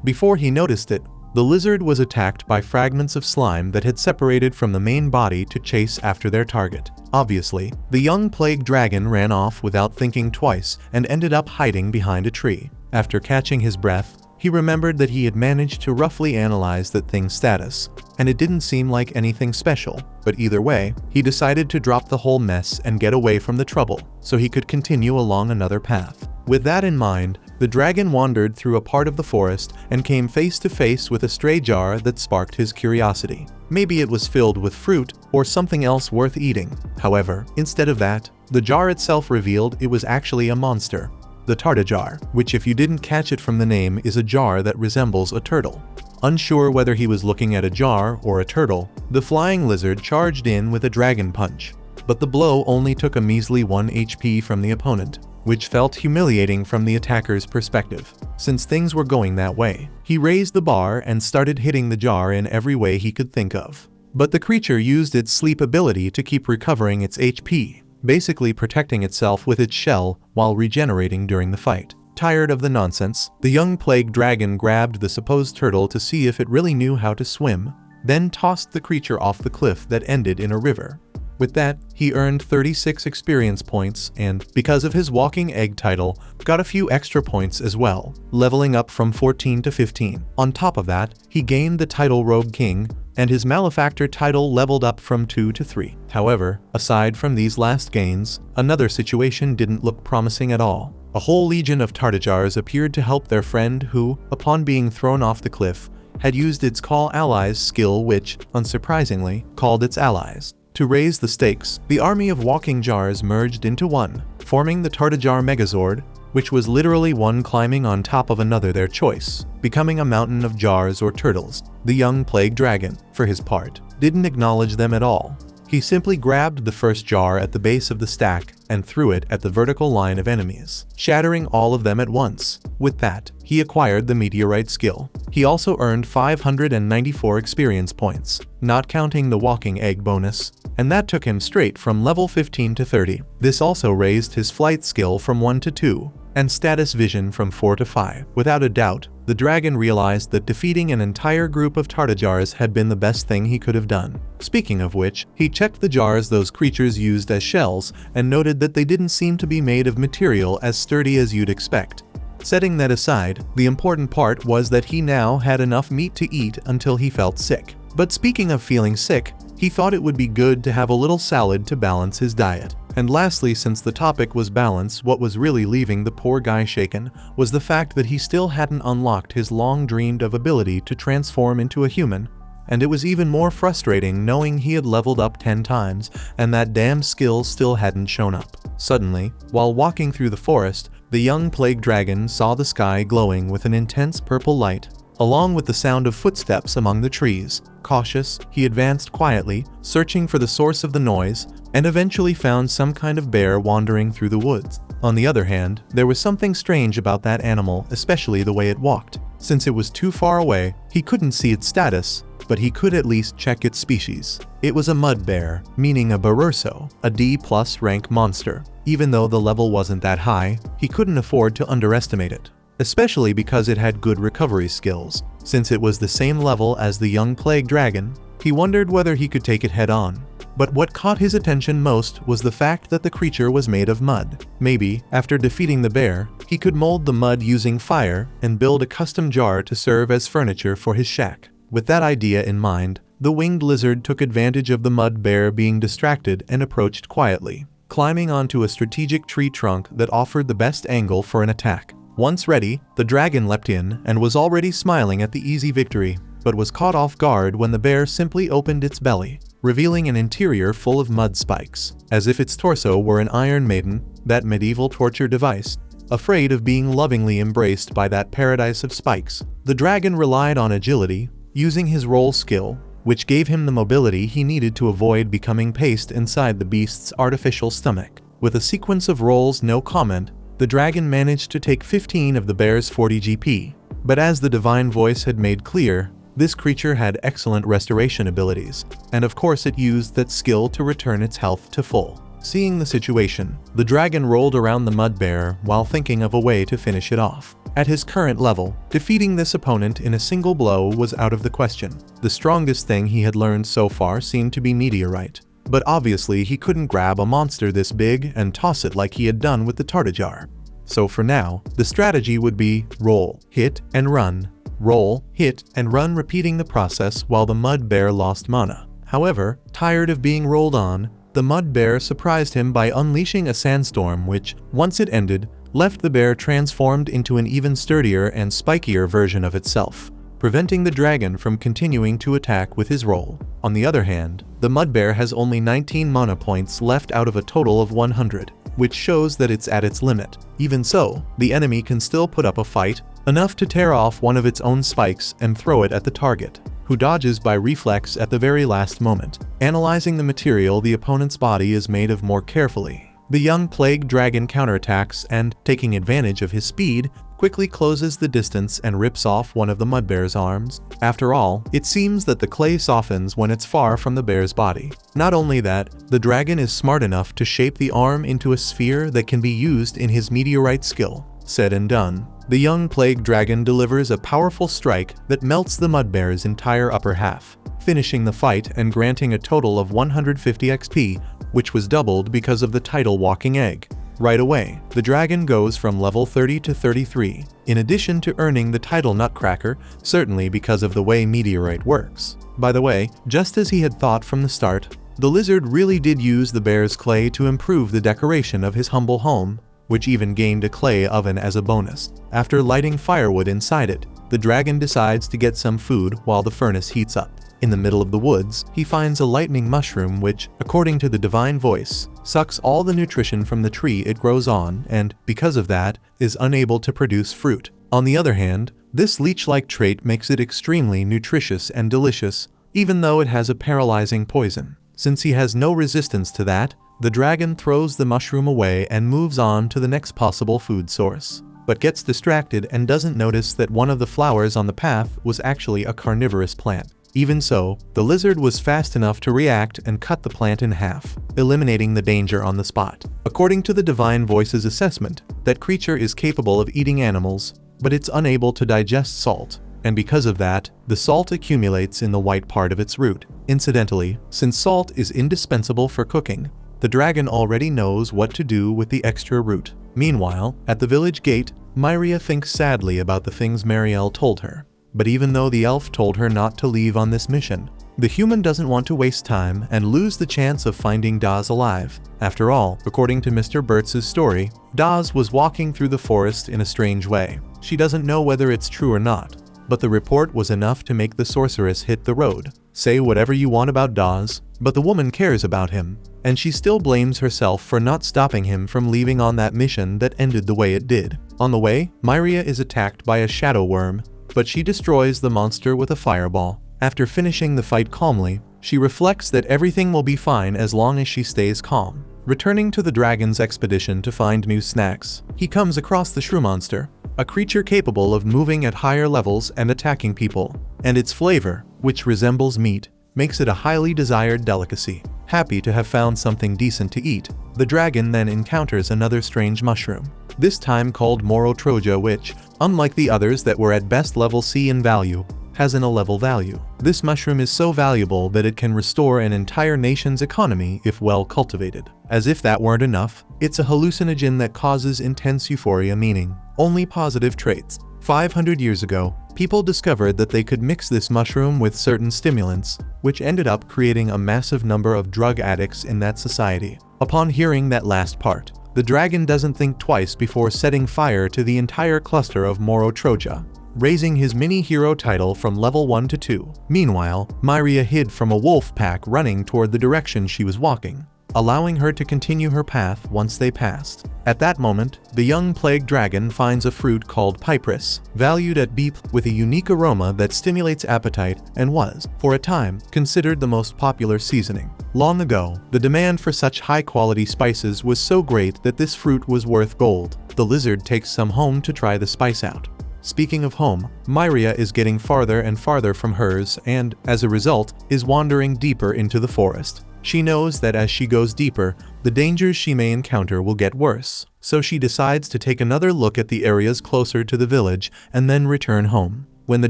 Before he noticed it, the lizard was attacked by fragments of slime that had separated from the main body to chase after their target. Obviously, the young plague dragon ran off without thinking twice and ended up hiding behind a tree. After catching his breath, he remembered that he had managed to roughly analyze that thing's status, and it didn't seem like anything special, but either way, he decided to drop the whole mess and get away from the trouble, so he could continue along another path. With that in mind, the dragon wandered through a part of the forest and came face to face with a stray jar that sparked his curiosity. Maybe it was filled with fruit or something else worth eating. However, instead of that, the jar itself revealed it was actually a monster. The Tartajar, which if you didn't catch it from the name is a jar that resembles a turtle. Unsure whether he was looking at a jar or a turtle, the flying lizard charged in with a dragon punch, but the blow only took a measly 1 HP from the opponent, which felt humiliating from the attacker's perspective. Since things were going that way, he raised the bar and started hitting the jar in every way he could think of. But the creature used its sleep ability to keep recovering its HP, basically protecting itself with its shell while regenerating during the fight. Tired of the nonsense, the young plague dragon grabbed the supposed turtle to see if it really knew how to swim, then tossed the creature off the cliff that ended in a river. With that, he earned 36 experience points and, because of his walking egg title, got a few extra points as well, leveling up from 14 to 15. On top of that, he gained the title Rogue King, and his Malefactor title leveled up from 2 to 3. However, aside from these last gains, another situation didn't look promising at all. A whole legion of Tartajars appeared to help their friend who, upon being thrown off the cliff, had used its Call Allies skill which, unsurprisingly, called its allies. To raise the stakes, the army of walking jars merged into one, forming the Tartajar Megazord, which was literally one climbing on top of another their choice, becoming a mountain of jars or turtles. The young plague dragon, for his part, didn't acknowledge them at all. He simply grabbed the first jar at the base of the stack and threw it at the vertical line of enemies, shattering all of them at once. With that, he acquired the meteorite skill. He also earned 594 experience points, not counting the walking egg bonus, and that took him straight from level 15 to 30. This also raised his flight skill from 1 to 2, and status vision from 4 to 5. Without a doubt, the dragon realized that defeating an entire group of Tartajars had been the best thing he could have done. Speaking of which, he checked the jars those creatures used as shells and noted that they didn't seem to be made of material as sturdy as you'd expect. Setting that aside, the important part was that he now had enough meat to eat until he felt sick. But speaking of feeling sick, he thought it would be good to have a little salad to balance his diet. And lastly, since the topic was balance, what was really leaving the poor guy shaken was the fact that he still hadn't unlocked his long-dreamed-of ability to transform into a human. And it was even more frustrating knowing he had leveled up 10 times and that damn skill still hadn't shown up. Suddenly, while walking through the forest, the young plague dragon saw the sky glowing with an intense purple light, along with the sound of footsteps among the trees. Cautious, he advanced quietly, searching for the source of the noise, and eventually found some kind of bear wandering through the woods. On the other hand, there was something strange about that animal, especially the way it walked. Since it was too far away, he couldn't see its status, but he could at least check its species. It was a mud bear, meaning a Barurso, a D+ rank monster. Even though the level wasn't that high, he couldn't afford to underestimate it, especially because it had good recovery skills. Since it was the same level as the young plague dragon, he wondered whether he could take it head-on. But what caught his attention most was the fact that the creature was made of mud. Maybe, after defeating the bear, he could mold the mud using fire and build a custom jar to serve as furniture for his shack. With that idea in mind, the winged lizard took advantage of the mud bear being distracted and approached quietly, climbing onto a strategic tree trunk that offered the best angle for an attack. Once ready, the dragon leapt in and was already smiling at the easy victory, but was caught off guard when the bear simply opened its belly, revealing an interior full of mud spikes, as if its torso were an Iron Maiden, that medieval torture device. Afraid of being lovingly embraced by that paradise of spikes, the dragon relied on agility, using his roll skill, which gave him the mobility he needed to avoid becoming paste inside the beast's artificial stomach. With a sequence of rolls no comment, the dragon managed to take 15 of the bear's 40 GP. But as the divine voice had made clear, this creature had excellent restoration abilities, and of course it used that skill to return its health to full. Seeing the situation, the dragon rolled around the mud bear while thinking of a way to finish it off. At his current level, defeating this opponent in a single blow was out of the question. The strongest thing he had learned so far seemed to be meteorite, but obviously he couldn't grab a monster this big and toss it like he had done with the Tartajar. So for now, the strategy would be roll, hit, and run. Roll, hit, and run, repeating the process while the mud bear lost mana. However, tired of being rolled on, the mud bear surprised him by unleashing a sandstorm which, once it ended, left the bear transformed into an even sturdier and spikier version of itself, preventing the dragon from continuing to attack with his roll. On the other hand, the mud bear has only 19 mana points left out of a total of 100, which shows that it's at its limit. Even so, the enemy can still put up a fight, enough to tear off one of its own spikes and throw it at the target, who dodges by reflex at the very last moment. Analyzing the material the opponent's body is made of more carefully, the young plague dragon counterattacks and, taking advantage of his speed, quickly closes the distance and rips off one of the mud bear's arms. After all, it seems that the clay softens when it's far from the bear's body. Not only that, the dragon is smart enough to shape the arm into a sphere that can be used in his meteorite skill. Said and done, the young plague dragon delivers a powerful strike that melts the mud bear's entire upper half, finishing the fight and granting a total of 150 XP, which was doubled because of the title walking egg. Right away, the dragon goes from level 30 to 33, in addition to earning the title Nutcracker, certainly because of the way meteorite works. By the way, just as he had thought from the start, the lizard really did use the bear's clay to improve the decoration of his humble home, which even gained a clay oven as a bonus. After lighting firewood inside it, the dragon decides to get some food while the furnace heats up. In the middle of the woods, he finds a lightning mushroom which, according to the divine voice, sucks all the nutrition from the tree it grows on and, because of that, is unable to produce fruit. On the other hand, this leech-like trait makes it extremely nutritious and delicious, even though it has a paralyzing poison. Since he has no resistance to that, The dragon throws the mushroom away and moves on to the next possible food source, but gets distracted and doesn't notice that one of the flowers on the path was actually a carnivorous plant. Even so, the lizard was fast enough to react and cut the plant in half, eliminating the danger on the spot. According to the Divine Voice's assessment, that creature is capable of eating animals, but it's unable to digest salt, and because of that, the salt accumulates in the white part of its root. Incidentally, since salt is indispensable for cooking, the dragon already knows what to do with the extra root. Meanwhile, at the village gate, Myria thinks sadly about the things Marielle told her. But even though the elf told her not to leave on this mission, the human doesn't want to waste time and lose the chance of finding Daz alive. After all, according to Mr. Burtz's story, Daz was walking through the forest in a strange way. She doesn't know whether it's true or not, but the report was enough to make the sorceress hit the road. Say whatever you want about Daz, but the woman cares about him, and she still blames herself for not stopping him from leaving on that mission that ended the way it did. On the way, Myria is attacked by a shadow worm, but she destroys the monster with a fireball. After finishing the fight calmly, she reflects that everything will be fine as long as she stays calm. Returning to the dragon's expedition to find new snacks, he comes across the shrew monster, a creature capable of moving at higher levels and attacking people, and its flavor, which resembles meat, makes it a highly desired delicacy. Happy to have found something decent to eat, the dragon then encounters another strange mushroom, this time called Moro Troja, which, unlike the others that were at best level C in value, has an A-level value. This mushroom is so valuable that it can restore an entire nation's economy if well cultivated. As if that weren't enough, it's a hallucinogen that causes intense euphoria, meaning only positive traits. 500 years ago, people discovered that they could mix this mushroom with certain stimulants, which ended up creating a massive number of drug addicts in that society. Upon hearing that last part, the dragon doesn't think twice before setting fire to the entire cluster of Moro Troja, raising his mini-hero title from level 1 to 2. Meanwhile, Myria hid from a wolf pack running toward the direction she was walking, allowing her to continue her path once they passed. At that moment, the young plague dragon finds a fruit called Piperus, valued at beep, with a unique aroma that stimulates appetite and was, for a time, considered the most popular seasoning. Long ago, the demand for such high-quality spices was so great that this fruit was worth gold. The lizard takes some home to try the spice out. Speaking of home, Myria is getting farther and farther from hers and, as a result, is wandering deeper into the forest. She knows that as she goes deeper, the dangers she may encounter will get worse, so she decides to take another look at the areas closer to the village and then return home. When the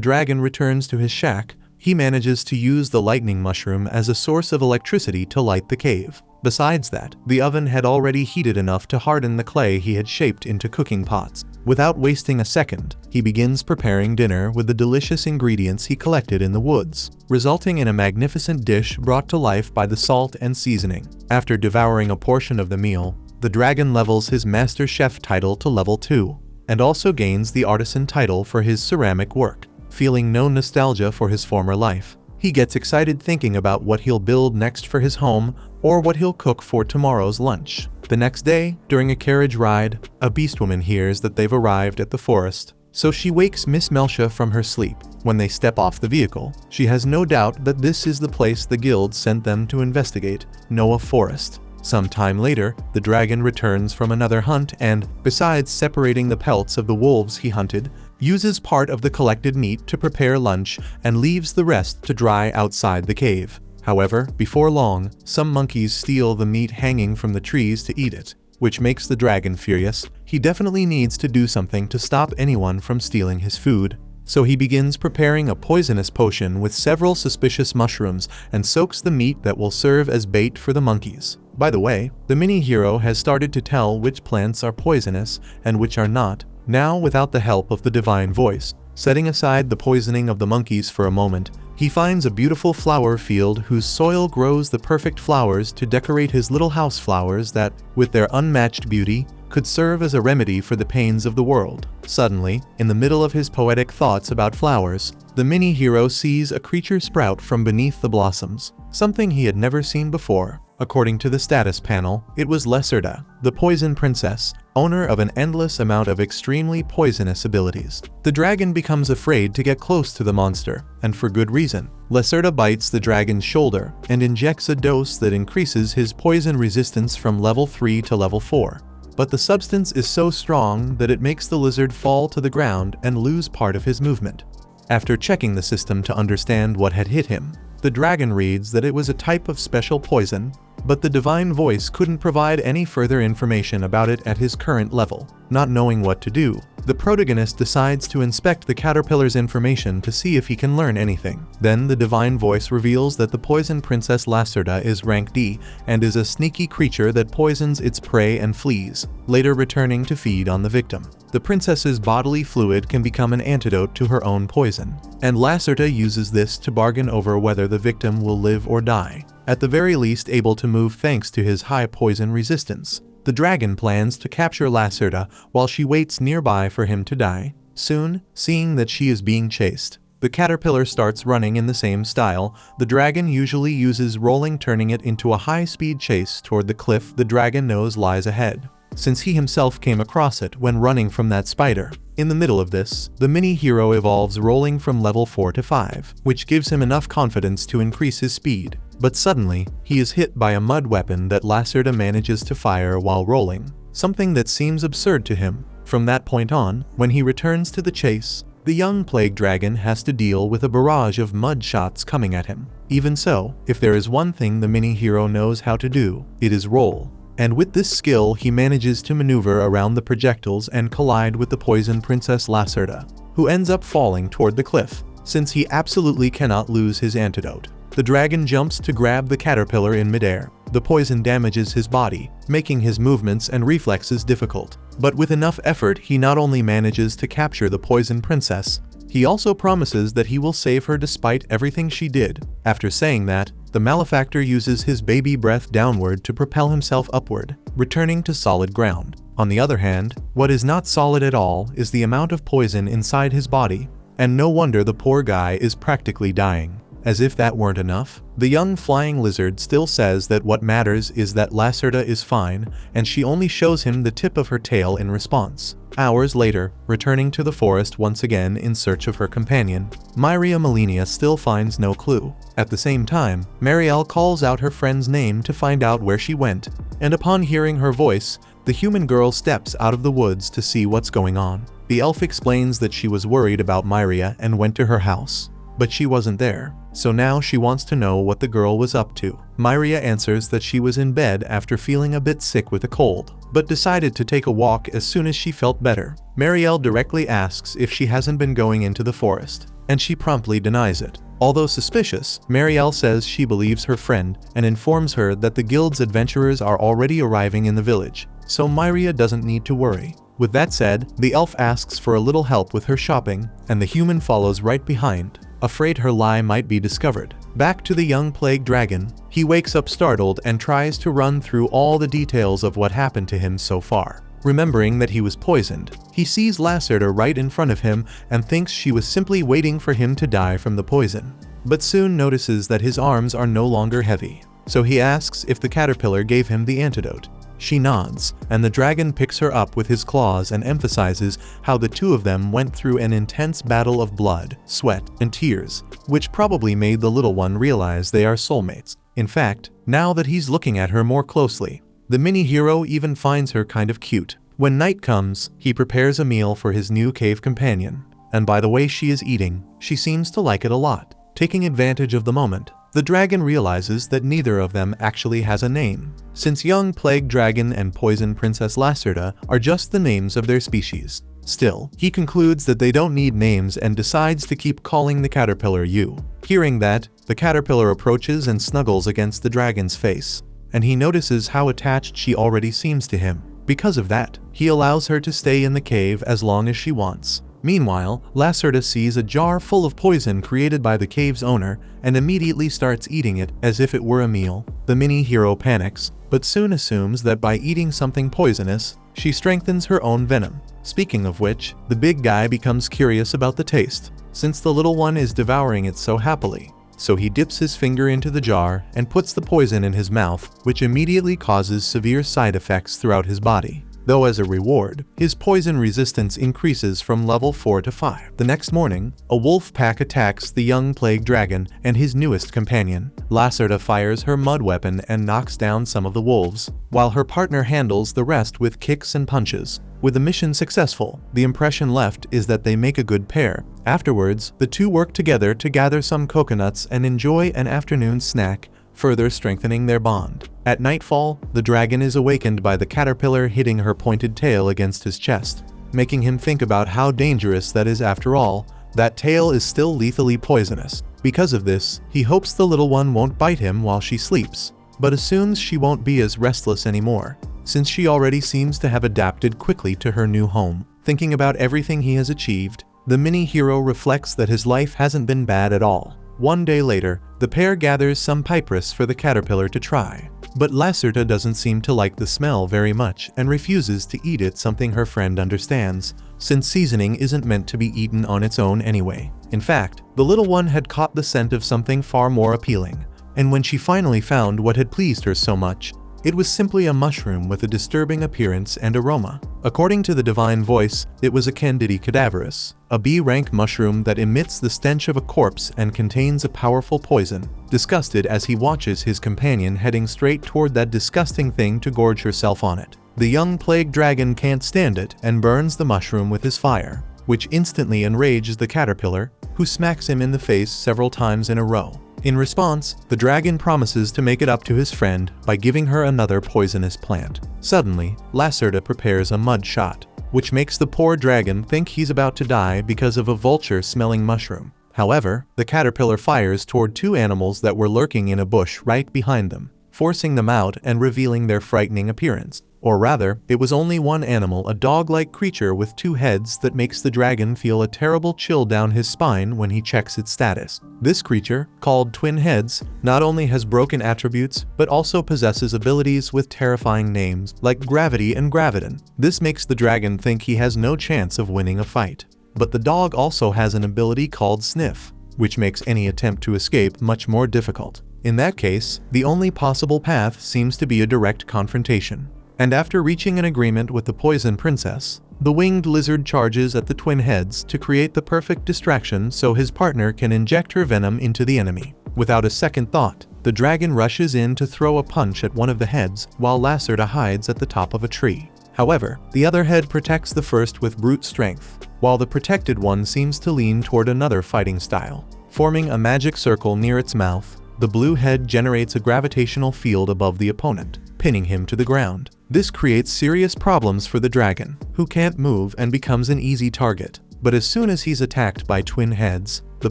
dragon returns to his shack, he manages to use the lightning mushroom as a source of electricity to light the cave. Besides that, the oven had already heated enough to harden the clay he had shaped into cooking pots. Without wasting a second, he begins preparing dinner with the delicious ingredients he collected in the woods, resulting in a magnificent dish brought to life by the salt and seasoning. After devouring a portion of the meal, the dragon levels his Master Chef title to level 2, and also gains the Artisan title for his ceramic work. Feeling no nostalgia for his former life, he gets excited thinking about what he'll build next for his home or what he'll cook for tomorrow's lunch. The next day, during a carriage ride, a beastwoman hears that they've arrived at the forest, so she wakes Miss Melcia from her sleep. When they step off the vehicle, she has no doubt that this is the place the guild sent them to investigate, Noah Forest. Some time later, the dragon returns from another hunt and, besides separating the pelts of the wolves he hunted, uses part of the collected meat to prepare lunch and leaves the rest to dry outside the cave. However, before long, some monkeys steal the meat hanging from the trees to eat it, which makes the dragon furious. He definitely needs to do something to stop anyone from stealing his food. So he begins preparing a poisonous potion with several suspicious mushrooms and soaks the meat that will serve as bait for the monkeys. By the way, the mini-hero has started to tell which plants are poisonous and which are not, now without the help of the Divine Voice. Setting aside the poisoning of the monkeys for a moment, he finds a beautiful flower field whose soil grows the perfect flowers to decorate his little house flowers that, with their unmatched beauty, could serve as a remedy for the pains of the world. Suddenly, in the middle of his poetic thoughts about flowers, the mini-hero sees a creature sprout from beneath the blossoms, something he had never seen before. According to the status panel, it was Leserda, the poison princess, owner of an endless amount of extremely poisonous abilities. The dragon becomes afraid to get close to the monster, and for good reason. Lacerda bites the dragon's shoulder and injects a dose that increases his poison resistance from level 3 to level 4. But the substance is so strong that it makes the lizard fall to the ground and lose part of his movement. After checking the system to understand what had hit him, the dragon reads that it was a type of special poison, but the divine voice couldn't provide any further information about it at his current level. Not knowing what to do, the protagonist decides to inspect the caterpillar's information to see if he can learn anything. Then the divine voice reveals that the poison princess Lacerda is rank D and is a sneaky creature that poisons its prey and flees, later returning to feed on the victim. The princess's bodily fluid can become an antidote to her own poison, and Lacerda uses this to bargain over whether the victim will live or die, at the very least able to move thanks to his high poison resistance. The dragon plans to capture Lacerda while she waits nearby for him to die. Soon, seeing that she is being chased, the caterpillar starts running in the same style. The dragon usually uses rolling, turning it into a high-speed chase toward the cliff the dragon knows lies ahead, since he himself came across it when running from that spider. In the middle of this, the mini-hero evolves rolling from level 4 to 5, which gives him enough confidence to increase his speed. But suddenly, he is hit by a mud weapon that Lacerda manages to fire while rolling, something that seems absurd to him. From that point on, when he returns to the chase, the young plague dragon has to deal with a barrage of mud shots coming at him. Even so, if there is one thing the mini-hero knows how to do, it is roll. And with this skill he manages to maneuver around the projectiles and collide with the poison princess Lacerda, who ends up falling toward the cliff, since he absolutely cannot lose his antidote. The dragon jumps to grab the caterpillar in midair. The poison damages his body, making his movements and reflexes difficult. But with enough effort he not only manages to capture the poison princess, he also promises that he will save her despite everything she did. After saying that, the malefactor uses his baby breath downward to propel himself upward, returning to solid ground. On the other hand, what is not solid at all is the amount of poison inside his body, and no wonder the poor guy is practically dying. As if that weren't enough, the young flying lizard still says that what matters is that Lacerda is fine, and she only shows him the tip of her tail in response. Hours later, returning to the forest once again in search of her companion, Myria Melania still finds no clue. At the same time, Marielle calls out her friend's name to find out where she went, and upon hearing her voice, the human girl steps out of the woods to see what's going on. The elf explains that she was worried about Myria and went to her house, but she wasn't there. So now she wants to know what the girl was up to. Myria answers that she was in bed after feeling a bit sick with a cold, but decided to take a walk as soon as she felt better. Marielle directly asks if she hasn't been going into the forest, and she promptly denies it. Although suspicious, Marielle says she believes her friend and informs her that the guild's adventurers are already arriving in the village, so Myria doesn't need to worry. With that said, the elf asks for a little help with her shopping, and the human follows right behind, afraid her lie might be discovered. Back to the young plague dragon, he wakes up startled and tries to run through all the details of what happened to him so far. Remembering that he was poisoned, he sees Lacerda right in front of him and thinks she was simply waiting for him to die from the poison. But soon notices that his arms are no longer heavy, so he asks if the caterpillar gave him the antidote. She nods, and the dragon picks her up with his claws and emphasizes how the two of them went through an intense battle of blood, sweat, and tears, which probably made the little one realize they are soulmates. In fact, now that he's looking at her more closely, the mini-hero even finds her kind of cute. When night comes, he prepares a meal for his new cave companion, and by the way she is eating, she seems to like it a lot. Taking advantage of the moment, the dragon realizes that neither of them actually has a name, since young plague dragon and poison princess Lacerda are just the names of their species. Still, he concludes that they don't need names and decides to keep calling the caterpillar you. Hearing that, the caterpillar approaches and snuggles against the dragon's face, and he notices how attached she already seems to him. Because of that, he allows her to stay in the cave as long as she wants. Meanwhile, Lacerda sees a jar full of poison created by the cave's owner and immediately starts eating it as if it were a meal. The mini-hero panics, but soon assumes that by eating something poisonous, she strengthens her own venom. Speaking of which, the big guy becomes curious about the taste, since the little one is devouring it so happily. So he dips his finger into the jar and puts the poison in his mouth, which immediately causes severe side effects throughout his body. though as a reward, his poison resistance increases from level 4 to 5. The next morning, a wolf pack attacks the young plague dragon and his newest companion. Lacerda fires her mud weapon and knocks down some of the wolves, while her partner handles the rest with kicks and punches. With the mission successful, the impression left is that they make a good pair. Afterwards, the two work together to gather some coconuts and enjoy an afternoon snack, further strengthening their bond. At nightfall, the dragon is awakened by the caterpillar hitting her pointed tail against his chest, making him think about how dangerous that is. After all, that tail is still lethally poisonous. Because of this, he hopes the little one won't bite him while she sleeps, but assumes she won't be as restless anymore, since she already seems to have adapted quickly to her new home. Thinking about everything he has achieved, the mini-hero reflects that his life hasn't been bad at all. One day later, the pair gathers some piperus for the caterpillar to try, but Lacerda doesn't seem to like the smell very much and refuses to eat it, something her friend understands, since seasoning isn't meant to be eaten on its own anyway. In fact, the little one had caught the scent of something far more appealing, and when she finally found what had pleased her so much, it was simply a mushroom with a disturbing appearance and aroma. According to the divine voice, it was a Candida cadaverus, a B-rank mushroom that emits the stench of a corpse and contains a powerful poison. Disgusted as he watches his companion heading straight toward that disgusting thing to gorge herself on it, the young plague dragon can't stand it and burns the mushroom with his fire, which instantly enrages the caterpillar, who smacks him in the face several times in a row. In response, the dragon promises to make it up to his friend by giving her another poisonous plant. Suddenly, Lacerda prepares a mud shot, which makes the poor dragon think he's about to die because of a vulture-smelling mushroom. However, the caterpillar fires toward two animals that were lurking in a bush right behind them, forcing them out and revealing their frightening appearance. Or rather, it was only one animal, a dog-like creature with two heads, that makes the dragon feel a terrible chill down his spine when he checks its status. This creature, called Twin Heads, not only has broken attributes, but also possesses abilities with terrifying names like Gravity and Graviton. This makes the dragon think he has no chance of winning a fight. But the dog also has an ability called Sniff, which makes any attempt to escape much more difficult. In that case, the only possible path seems to be a direct confrontation. And after reaching an agreement with the Poison Princess, the winged lizard charges at the Twin Heads to create the perfect distraction so his partner can inject her venom into the enemy. Without a second thought, the dragon rushes in to throw a punch at one of the heads while Lacerda hides at the top of a tree. However, the other head protects the first with brute strength, while the protected one seems to lean toward another fighting style. Forming a magic circle near its mouth, the blue head generates a gravitational field above the opponent, pinning him to the ground. This creates serious problems for the dragon, who can't move and becomes an easy target. But as soon as he's attacked by Twin Heads, the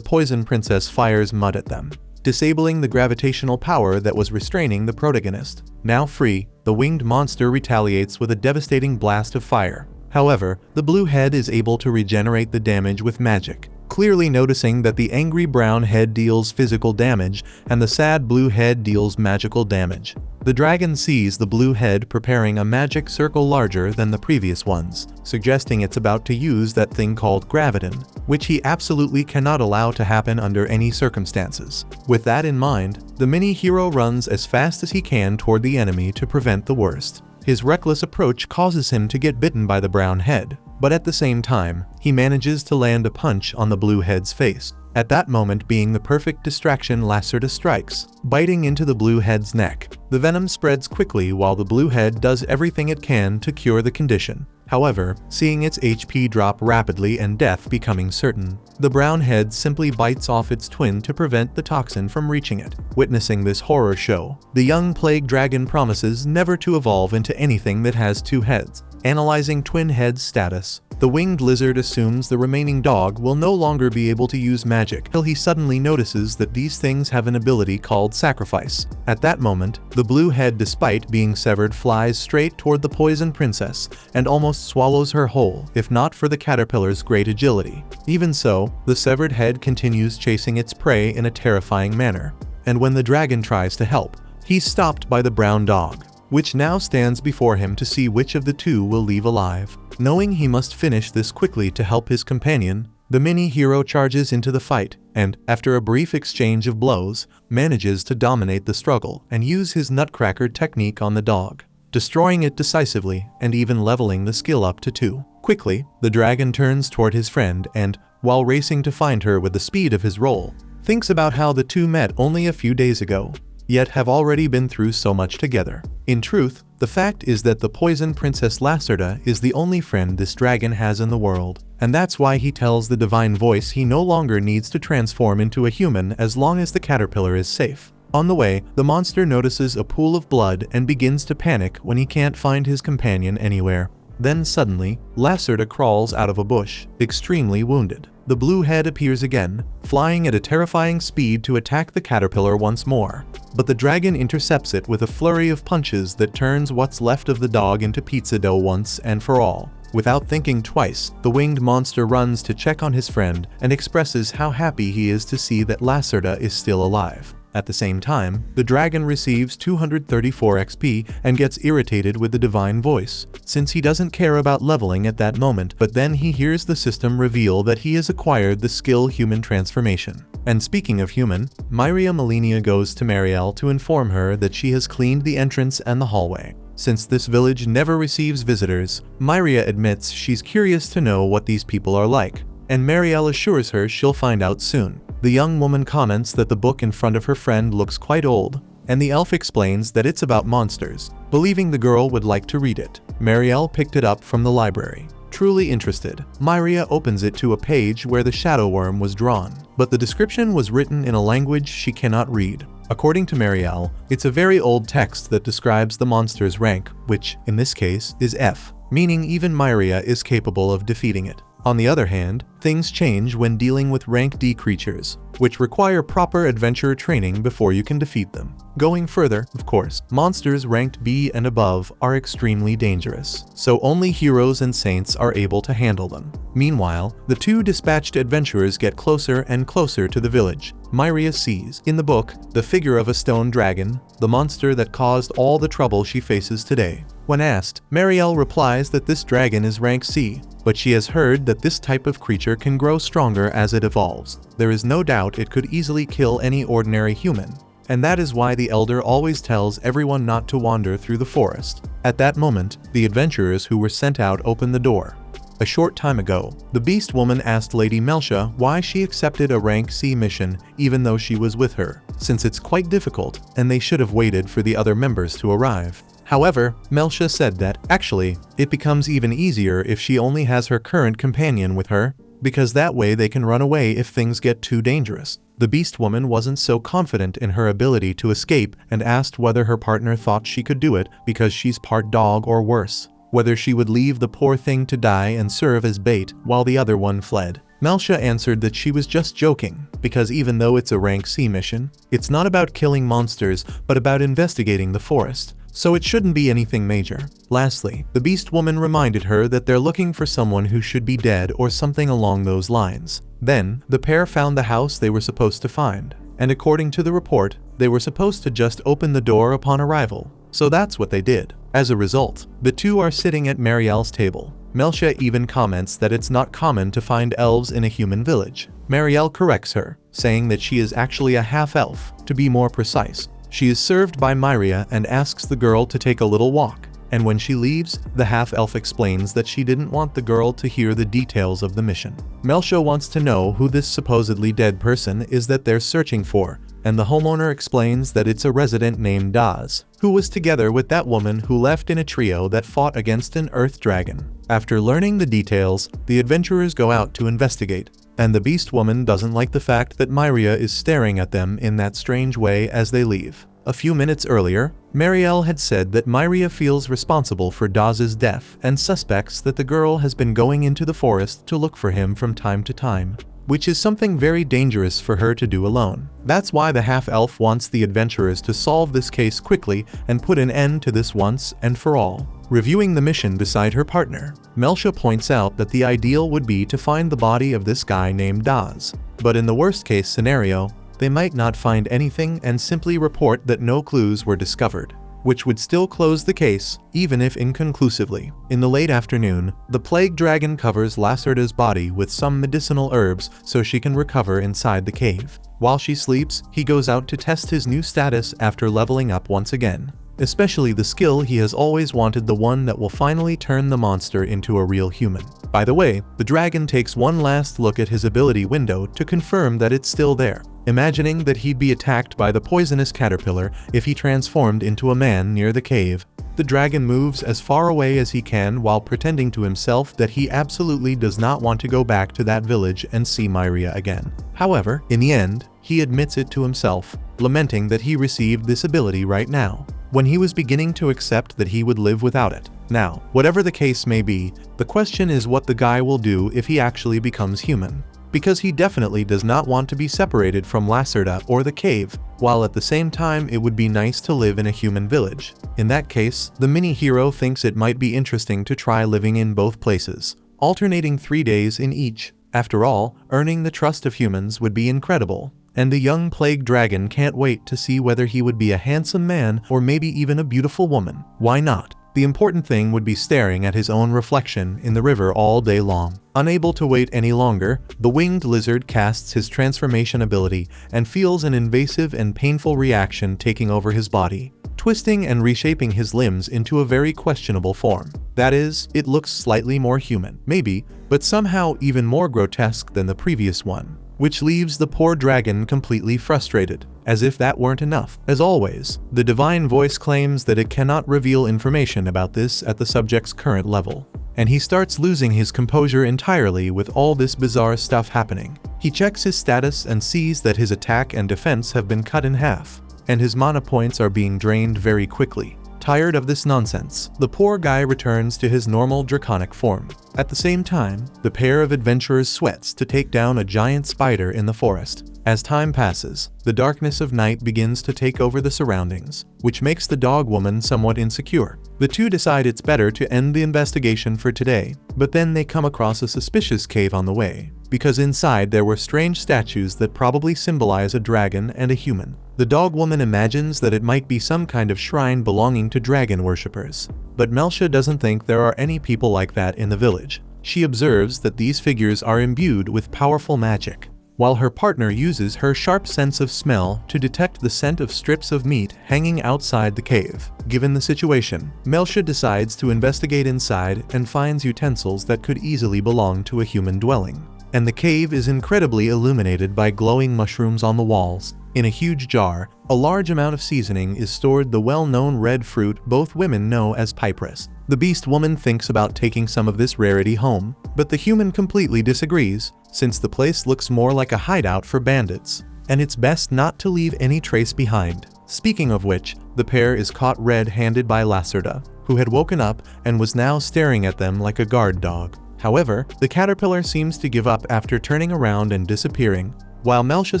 Poison Princess fires mud at them, disabling the gravitational power that was restraining the protagonist. Now free, the winged monster retaliates with a devastating blast of fire. However, the blue head is able to regenerate the damage with magic, clearly noticing that the angry brown head deals physical damage and the sad blue head deals magical damage. The dragon sees the blue head preparing a magic circle larger than the previous ones, suggesting it's about to use that thing called Graviton, which he absolutely cannot allow to happen under any circumstances. With that in mind, the mini-hero runs as fast as he can toward the enemy to prevent the worst. His reckless approach causes him to get bitten by the brown head, but at the same time, he manages to land a punch on the blue head's face. At that moment being the perfect distraction, Lacerda strikes, biting into the blue head's neck. The venom spreads quickly while the blue head does everything it can to cure the condition. However, seeing its HP drop rapidly and death becoming certain, the brown head simply bites off its twin to prevent the toxin from reaching it. Witnessing this horror show, the young plague dragon promises never to evolve into anything that has two heads. Analyzing Twin Head's status, the winged lizard assumes the remaining dog will no longer be able to use magic till he suddenly notices that these things have an ability called Sacrifice. At that moment, the blue head, despite being severed, flies straight toward the Poison Princess and almost swallows her whole, if not for the caterpillar's great agility. Even so, the severed head continues chasing its prey in a terrifying manner, and when the dragon tries to help, he's stopped by the brown dog, which now stands before him to see which of the two will leave alive. Knowing he must finish this quickly to help his companion, the mini-hero charges into the fight and, after a brief exchange of blows, manages to dominate the struggle and use his nutcracker technique on the dog. destroying it decisively and even leveling the skill up to 2. Quickly, the dragon turns toward his friend and, while racing to find her with the speed of his roll, thinks about how the two met only a few days ago, yet have already been through so much together. In truth, the fact is that the poison Princess Lacerda is the only friend this dragon has in the world, and that's why he tells the divine voice he no longer needs to transform into a human as long as the caterpillar is safe. On the way, the monster notices a pool of blood and begins to panic when he can't find his companion anywhere. Then suddenly, Lacerda crawls out of a bush, extremely wounded. The blue head appears again, flying at a terrifying speed to attack the caterpillar once more. But the dragon intercepts it with a flurry of punches that turns what's left of the dog into pizza dough once and for all. Without thinking twice, the winged monster runs to check on his friend and expresses how happy he is to see that Lacerda is still alive. At the same time, the dragon receives 234 XP and gets irritated with the divine voice, since he doesn't care about leveling at that moment, but then he hears the system reveal that he has acquired the skill human transformation. And speaking of human, Myria Melania goes to Marielle to inform her that she has cleaned the entrance and the hallway. Since this village never receives visitors, Myria admits she's curious to know what these people are like, and Marielle assures her she'll find out soon. The young woman comments that the book in front of her friend looks quite old, and the elf explains that it's about monsters, believing the girl would like to read it. Marielle picked it up from the library. Truly interested, Myria opens it to a page where the shadow worm was drawn, but the description was written in a language she cannot read. According to Marielle, it's a very old text that describes the monster's rank, which, in this case, is F, meaning even Myria is capable of defeating it. On the other hand, things change when dealing with rank D creatures, which require proper adventurer training before you can defeat them. Going further, of course, monsters ranked B and above are extremely dangerous, so only heroes and saints are able to handle them. Meanwhile, the two dispatched adventurers get closer and closer to the village. Myria sees, in the book, the figure of a stone dragon, the monster that caused all the trouble she faces today. When asked, Marielle replies that this dragon is rank C, but she has heard that this type of creature can grow stronger as it evolves. There is no doubt it could easily kill any ordinary human, and that is why the elder always tells everyone not to wander through the forest. At that moment, the adventurers who were sent out open the door. A short time ago, the beast woman asked Lady Melcia why she accepted a rank C mission even though she was with her, since it's quite difficult and they should have waited for the other members to arrive. However, Melcia said that, actually, it becomes even easier if she only has her current companion with her, because that way they can run away if things get too dangerous. The beast woman wasn't so confident in her ability to escape and asked whether her partner thought she could do it because she's part dog or worse, whether she would leave the poor thing to die and serve as bait while the other one fled. Melcia answered that she was just joking, because even though it's a rank C mission, it's not about killing monsters but about investigating the forest, so it shouldn't be anything major. Lastly, the beast woman reminded her that they're looking for someone who should be dead or something along those lines. Then, the pair found the house they were supposed to find, and according to the report, they were supposed to just open the door upon arrival. So that's what they did. As a result, the two are sitting at Marielle's table. Melcia even comments that it's not common to find elves in a human village. Marielle corrects her, saying that she is actually a half-elf, to be more precise. She is served by Myria and asks the girl to take a little walk, and when she leaves, the half-elf explains that she didn't want the girl to hear the details of the mission. Melcia wants to know who this supposedly dead person is that they're searching for, and the homeowner explains that it's a resident named Daz, who was together with that woman who left in a trio that fought against an earth dragon. After learning the details, the adventurers go out to investigate, and the beast woman doesn't like the fact that Myria is staring at them in that strange way as they leave. A few minutes earlier, Marielle had said that Myria feels responsible for Daz's death and suspects that the girl has been going into the forest to look for him from time to time, which is something very dangerous for her to do alone. That's why the half-elf wants the adventurers to solve this case quickly and put an end to this once and for all. Reviewing the mission beside her partner, Melcia points out that the ideal would be to find the body of this guy named Daz. But in the worst-case scenario, they might not find anything and simply report that no clues were discovered, which would still close the case, even if inconclusively. In the late afternoon, the plague dragon covers Lacerda's body with some medicinal herbs so she can recover inside the cave. While she sleeps, he goes out to test his new status after leveling up once again. especially the skill he has always wanted, the one that will finally turn the monster into a real human. By the way, the dragon takes one last look at his ability window to confirm that it's still there, imagining that he'd be attacked by the poisonous caterpillar if he transformed into a man near the cave. The dragon moves as far away as he can while pretending to himself that he absolutely does not want to go back to that village and see Myria again. However, in the end, he admits it to himself, lamenting that he received this ability right now, when he was beginning to accept that he would live without it. Now, whatever the case may be, the question is what the guy will do if he actually becomes human. Because he definitely does not want to be separated from Lacerda or the cave, while at the same time it would be nice to live in a human village. In that case, the mini-hero thinks it might be interesting to try living in both places, alternating 3 days in each. After all, earning the trust of humans would be incredible, and the young plague dragon can't wait to see whether he would be a handsome man or maybe even a beautiful woman. Why not? The important thing would be staring at his own reflection in the river all day long. Unable to wait any longer, the winged lizard casts his transformation ability and feels an invasive and painful reaction taking over his body, twisting and reshaping his limbs into a very questionable form. That is, it looks slightly more human, maybe, but somehow even more grotesque than the previous one, which leaves the poor dragon completely frustrated. As if that weren't enough. As always, the divine voice claims that it cannot reveal information about this at the subject's current level, and he starts losing his composure entirely with all this bizarre stuff happening. He checks his status and sees that his attack and defense have been cut in half, and his mana points are being drained very quickly. Tired of this nonsense, the poor guy returns to his normal draconic form. At the same time, the pair of adventurers sweats to take down a giant spider in the forest. As time passes, the darkness of night begins to take over the surroundings, which makes the dog woman somewhat insecure. The two decide it's better to end the investigation for today, but then they come across a suspicious cave on the way, because inside there were strange statues that probably symbolize a dragon and a human. The dog woman imagines that it might be some kind of shrine belonging to dragon worshippers, but Melcia doesn't think there are any people like that in the village. She observes that these figures are imbued with powerful magic, while her partner uses her sharp sense of smell to detect the scent of strips of meat hanging outside the cave. Given the situation, Melcia decides to investigate inside and finds utensils that could easily belong to a human dwelling. And the cave is incredibly illuminated by glowing mushrooms on the walls. In a huge jar, a large amount of seasoning is stored, the well-known red fruit both women know as piperus. The beast woman thinks about taking some of this rarity home, but the human completely disagrees, since the place looks more like a hideout for bandits, and it's best not to leave any trace behind. Speaking of which, the pair is caught red-handed by Lacerda, who had woken up and was now staring at them like a guard dog. However, the caterpillar seems to give up after turning around and disappearing, while Melcia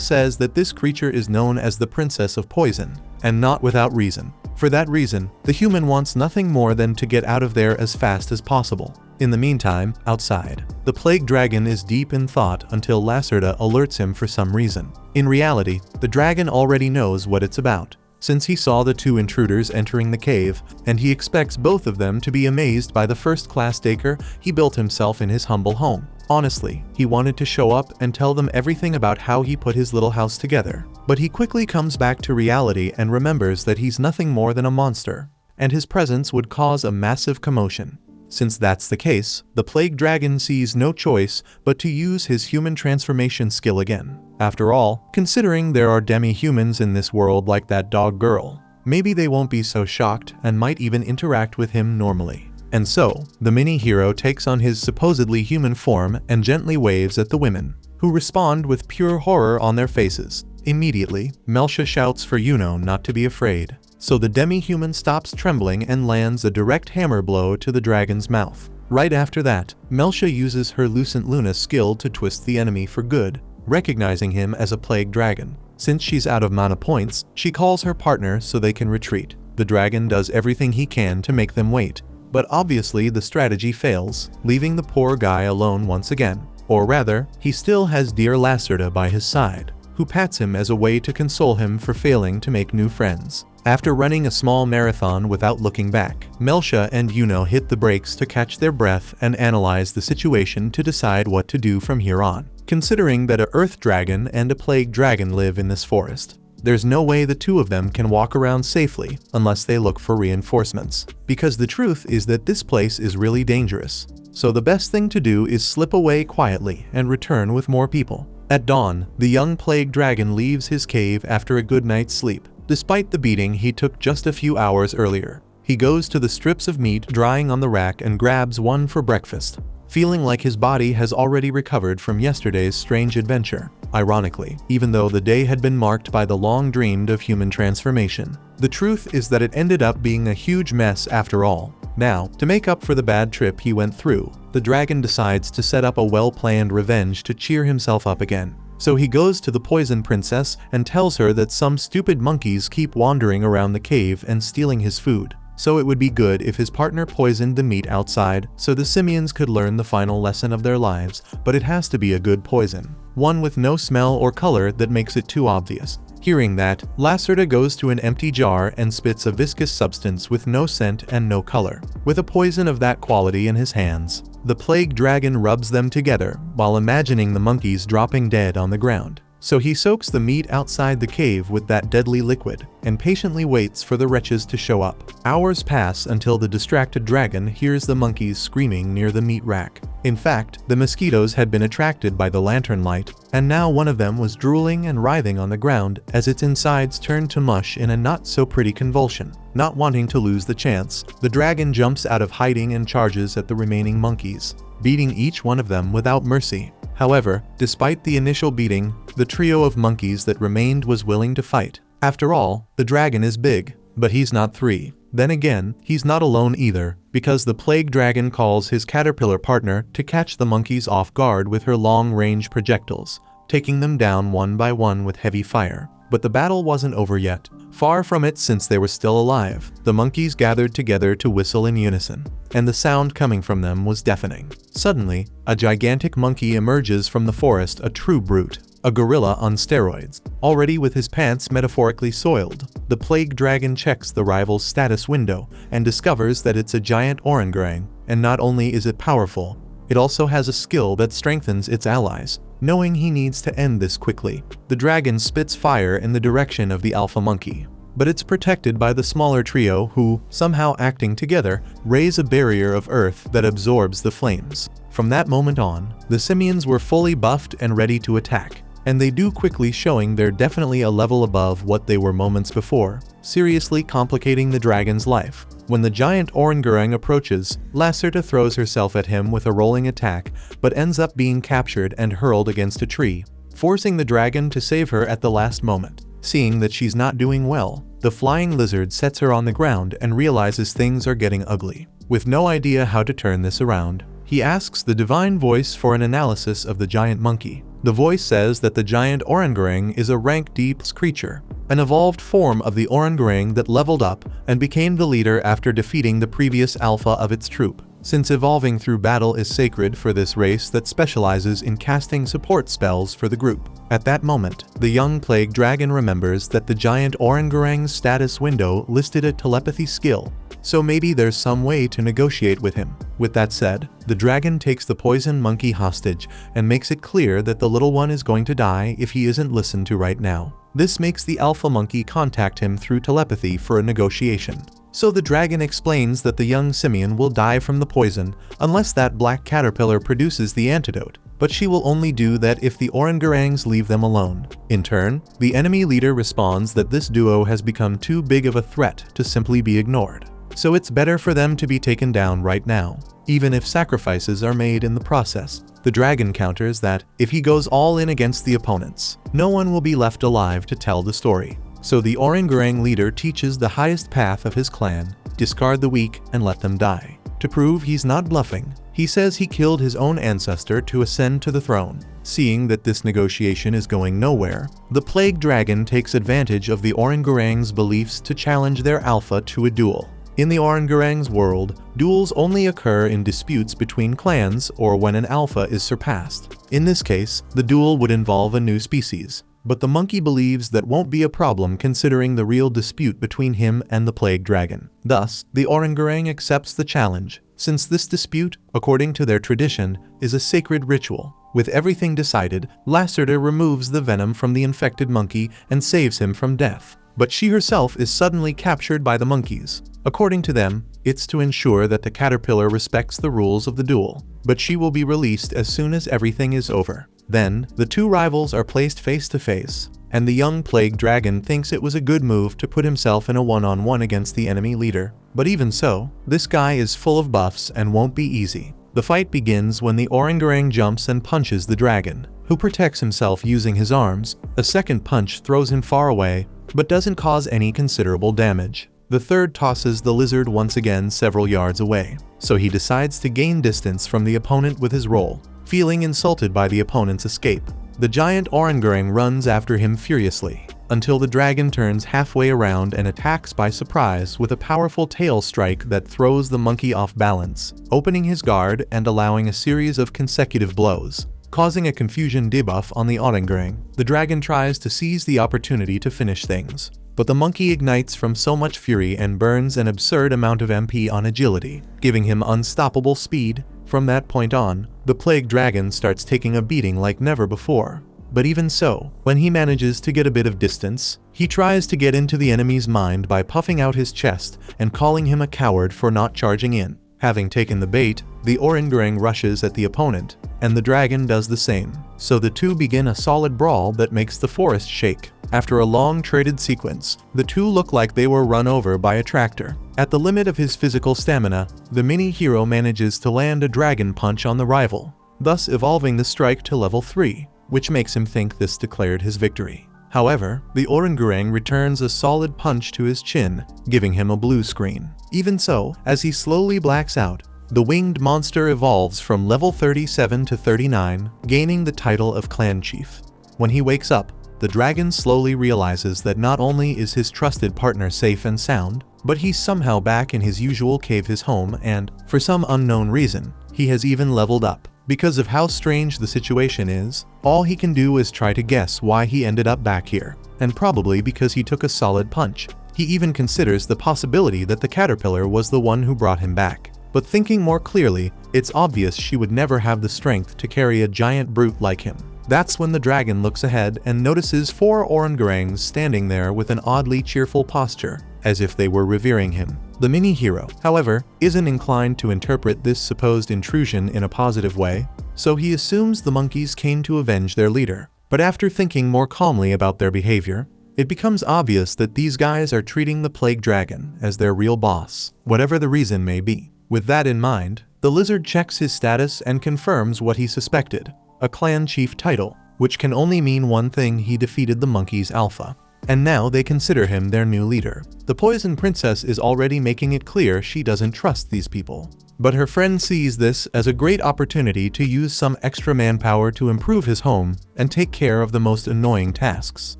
says that this creature is known as the Princess of Poison, and not without reason. For that reason, the human wants nothing more than to get out of there as fast as possible. In the meantime, outside, the plague dragon is deep in thought until Lacerda alerts him for some reason. In reality, the dragon already knows what it's about, since he saw the two intruders entering the cave, and he expects both of them to be amazed by the first-class dacre he built himself in his humble home. Honestly, he wanted to show up and tell them everything about how he put his little house together, but he quickly comes back to reality and remembers that he's nothing more than a monster, and his presence would cause a massive commotion. Since that's the case, the plague dragon sees no choice but to use his human transformation skill again. After all, considering there are demi-humans in this world like that dog girl, maybe they won't be so shocked and might even interact with him normally. And so, the mini-hero takes on his supposedly human form and gently waves at the women, who respond with pure horror on their faces. Immediately, Melcia shouts for Yuno not to be afraid, so the demi-human stops trembling and lands a direct hammer blow to the dragon's mouth. Right after that, Melcia uses her Lucent Luna skill to twist the enemy for good, recognizing him as a plague dragon. Since she's out of mana points, she calls her partner so they can retreat. The dragon does everything he can to make them wait, but obviously the strategy fails, leaving the poor guy alone once again. Or rather, he still has dear Lacerda by his side, who pats him as a way to console him for failing to make new friends. After running a small marathon without looking back, Melcia and Yuno hit the brakes to catch their breath and analyze the situation to decide what to do from here on. Considering that a earth dragon and a plague dragon live in this forest, There's no way the two of them can walk around safely unless they look for reinforcements. Because the truth is that this place is really dangerous. So the best thing to do is slip away quietly and return with more people. At dawn, the young plague dragon leaves his cave after a good night's sleep. Despite the beating he took just a few hours earlier, he goes to the strips of meat drying on the rack and grabs one for breakfast, feeling like his body has already recovered from yesterday's strange adventure. Ironically, even though the day had been marked by the long-dreamed of human transformation, the truth is that it ended up being a huge mess after all. Now, to make up for the bad trip he went through, the dragon decides to set up a well-planned revenge to cheer himself up again. So he goes to the poison princess and tells her that some stupid monkeys keep wandering around the cave and stealing his food. So it would be good if his partner poisoned the meat outside so the simians could learn the final lesson of their lives, but it has to be a good poison. One with no smell or color that makes it too obvious. Hearing that, Lacerda goes to an empty jar and spits a viscous substance with no scent and no color. With a poison of that quality in his hands, the plague dragon rubs them together while imagining the monkeys dropping dead on the ground. So he soaks the meat outside the cave with that deadly liquid and patiently waits for the wretches to show up. Hours pass until the distracted dragon hears the monkeys screaming near the meat rack. In fact, the mosquitoes had been attracted by the lantern light, and now one of them was drooling and writhing on the ground as its insides turned to mush in a not-so-pretty convulsion. Not wanting to lose the chance, the dragon jumps out of hiding and charges at the remaining monkeys, beating each one of them without mercy. However, despite the initial beating, the trio of monkeys that remained was willing to fight. After all, the dragon is big, but he's not three. Then again, he's not alone either, because the plague dragon calls his caterpillar partner to catch the monkeys off guard with her long-range projectiles, taking them down one by one with heavy fire. But the battle wasn't over yet. Far from it, since they were still alive. The monkeys gathered together to whistle in unison, and the sound coming from them was deafening. Suddenly, a gigantic monkey emerges from the forest, a true brute. A gorilla on steroids, already with his pants metaphorically soiled. The plague dragon checks the rival's status window and discovers that it's a giant orangutan, and not only is it powerful, it also has a skill that strengthens its allies. Knowing he needs to end this quickly, the dragon spits fire in the direction of the alpha monkey. But it's protected by the smaller trio who, somehow acting together, raise a barrier of earth that absorbs the flames. From that moment on, the simians were fully buffed and ready to attack. And they do quickly, showing they're definitely a level above what they were moments before, seriously complicating the dragon's life. When the giant orangutan approaches, Lacerda throws herself at him with a rolling attack, but ends up being captured and hurled against a tree, forcing the dragon to save her at the last moment. Seeing that she's not doing well, the flying lizard sets her on the ground and realizes things are getting ugly. With no idea how to turn this around, he asks the divine voice for an analysis of the giant monkey. The voice says that the giant orangutan is a rank deep creature, an evolved form of the orangutan that leveled up and became the leader after defeating the previous alpha of its troop. Since evolving through battle is sacred for this race that specializes in casting support spells for the group. At that moment, the young plague dragon remembers that the giant orangutan's status window listed a telepathy skill, so maybe there's some way to negotiate with him. With that said, the dragon takes the poison monkey hostage and makes it clear that the little one is going to die if he isn't listened to right now. This makes the alpha monkey contact him through telepathy for a negotiation. So the dragon explains that the young simian will die from the poison unless that black caterpillar produces the antidote, but she will only do that if the orangutans leave them alone. In turn, the enemy leader responds that this duo has become too big of a threat to simply be ignored. So it's better for them to be taken down right now, even if sacrifices are made in the process. The dragon counters that if he goes all in against the opponents, no one will be left alive to tell the story. So the orangutan leader teaches the highest path of his clan, discard the weak and let them die. To prove he's not bluffing, he says he killed his own ancestor to ascend to the throne. Seeing that this negotiation is going nowhere, the plague dragon takes advantage of the orangutan's beliefs to challenge their alpha to a duel. In the orangutan's world, duels only occur in disputes between clans or when an alpha is surpassed. In this case, the duel would involve a new species. But the monkey believes that won't be a problem considering the real dispute between him and the plague dragon. Thus, the orangutan accepts the challenge, since this dispute, according to their tradition, is a sacred ritual. With everything decided, Lacerda removes the venom from the infected monkey and saves him from death. But she herself is suddenly captured by the monkeys. According to them, it's to ensure that the caterpillar respects the rules of the duel, but she will be released as soon as everything is over. Then, the two rivals are placed face to face, and the young plague dragon thinks it was a good move to put himself in a one-on-one against the enemy leader. But even so, this guy is full of buffs and won't be easy. The fight begins when the orangutan jumps and punches the dragon, who protects himself using his arms. A second punch throws him far away, but doesn't cause any considerable damage. The third tosses the lizard once again several yards away, so he decides to gain distance from the opponent with his roll. Feeling insulted by the opponent's escape, the giant orangutan runs after him furiously, until the dragon turns halfway around and attacks by surprise with a powerful tail strike that throws the monkey off balance, opening his guard and allowing a series of consecutive blows, causing a confusion debuff on the orangutan. The dragon tries to seize the opportunity to finish things, but the monkey ignites from so much fury and burns an absurd amount of MP on agility, giving him unstoppable speed. From that point on, the plague dragon starts taking a beating like never before. But even so, when he manages to get a bit of distance, he tries to get into the enemy's mind by puffing out his chest and calling him a coward for not charging in. Having taken the bait, the orangutan rushes at the opponent, and the dragon does the same. So the two begin a solid brawl that makes the forest shake. After a long traded sequence, the two look like they were run over by a tractor. At the limit of his physical stamina, the mini-hero manages to land a dragon punch on the rival, thus evolving the strike to level 3, which makes him think this declared his victory. However, the orangutan returns a solid punch to his chin, giving him a blue screen. Even so, as he slowly blacks out, the winged monster evolves from level 37 to 39, gaining the title of Clan Chief. When he wakes up, the dragon slowly realizes that not only is his trusted partner safe and sound, but he's somehow back in his usual cave, his home, and, for some unknown reason, he has even leveled up. Because of how strange the situation is, all he can do is try to guess why he ended up back here, and probably because he took a solid punch. He even considers the possibility that the caterpillar was the one who brought him back. But thinking more clearly, it's obvious she would never have the strength to carry a giant brute like him. That's when the dragon looks ahead and notices 4 orangutans standing there with an oddly cheerful posture, as if they were revering him. The mini-hero, however, isn't inclined to interpret this supposed intrusion in a positive way, so he assumes the monkeys came to avenge their leader. But after thinking more calmly about their behavior, it becomes obvious that these guys are treating the plague dragon as their real boss, whatever the reason may be. With that in mind, the lizard checks his status and confirms what he suspected: a clan chief title, which can only mean one thing: he defeated the monkeys' alpha. And now they consider him their new leader. The poison princess is already making it clear she doesn't trust these people. But her friend sees this as a great opportunity to use some extra manpower to improve his home and take care of the most annoying tasks.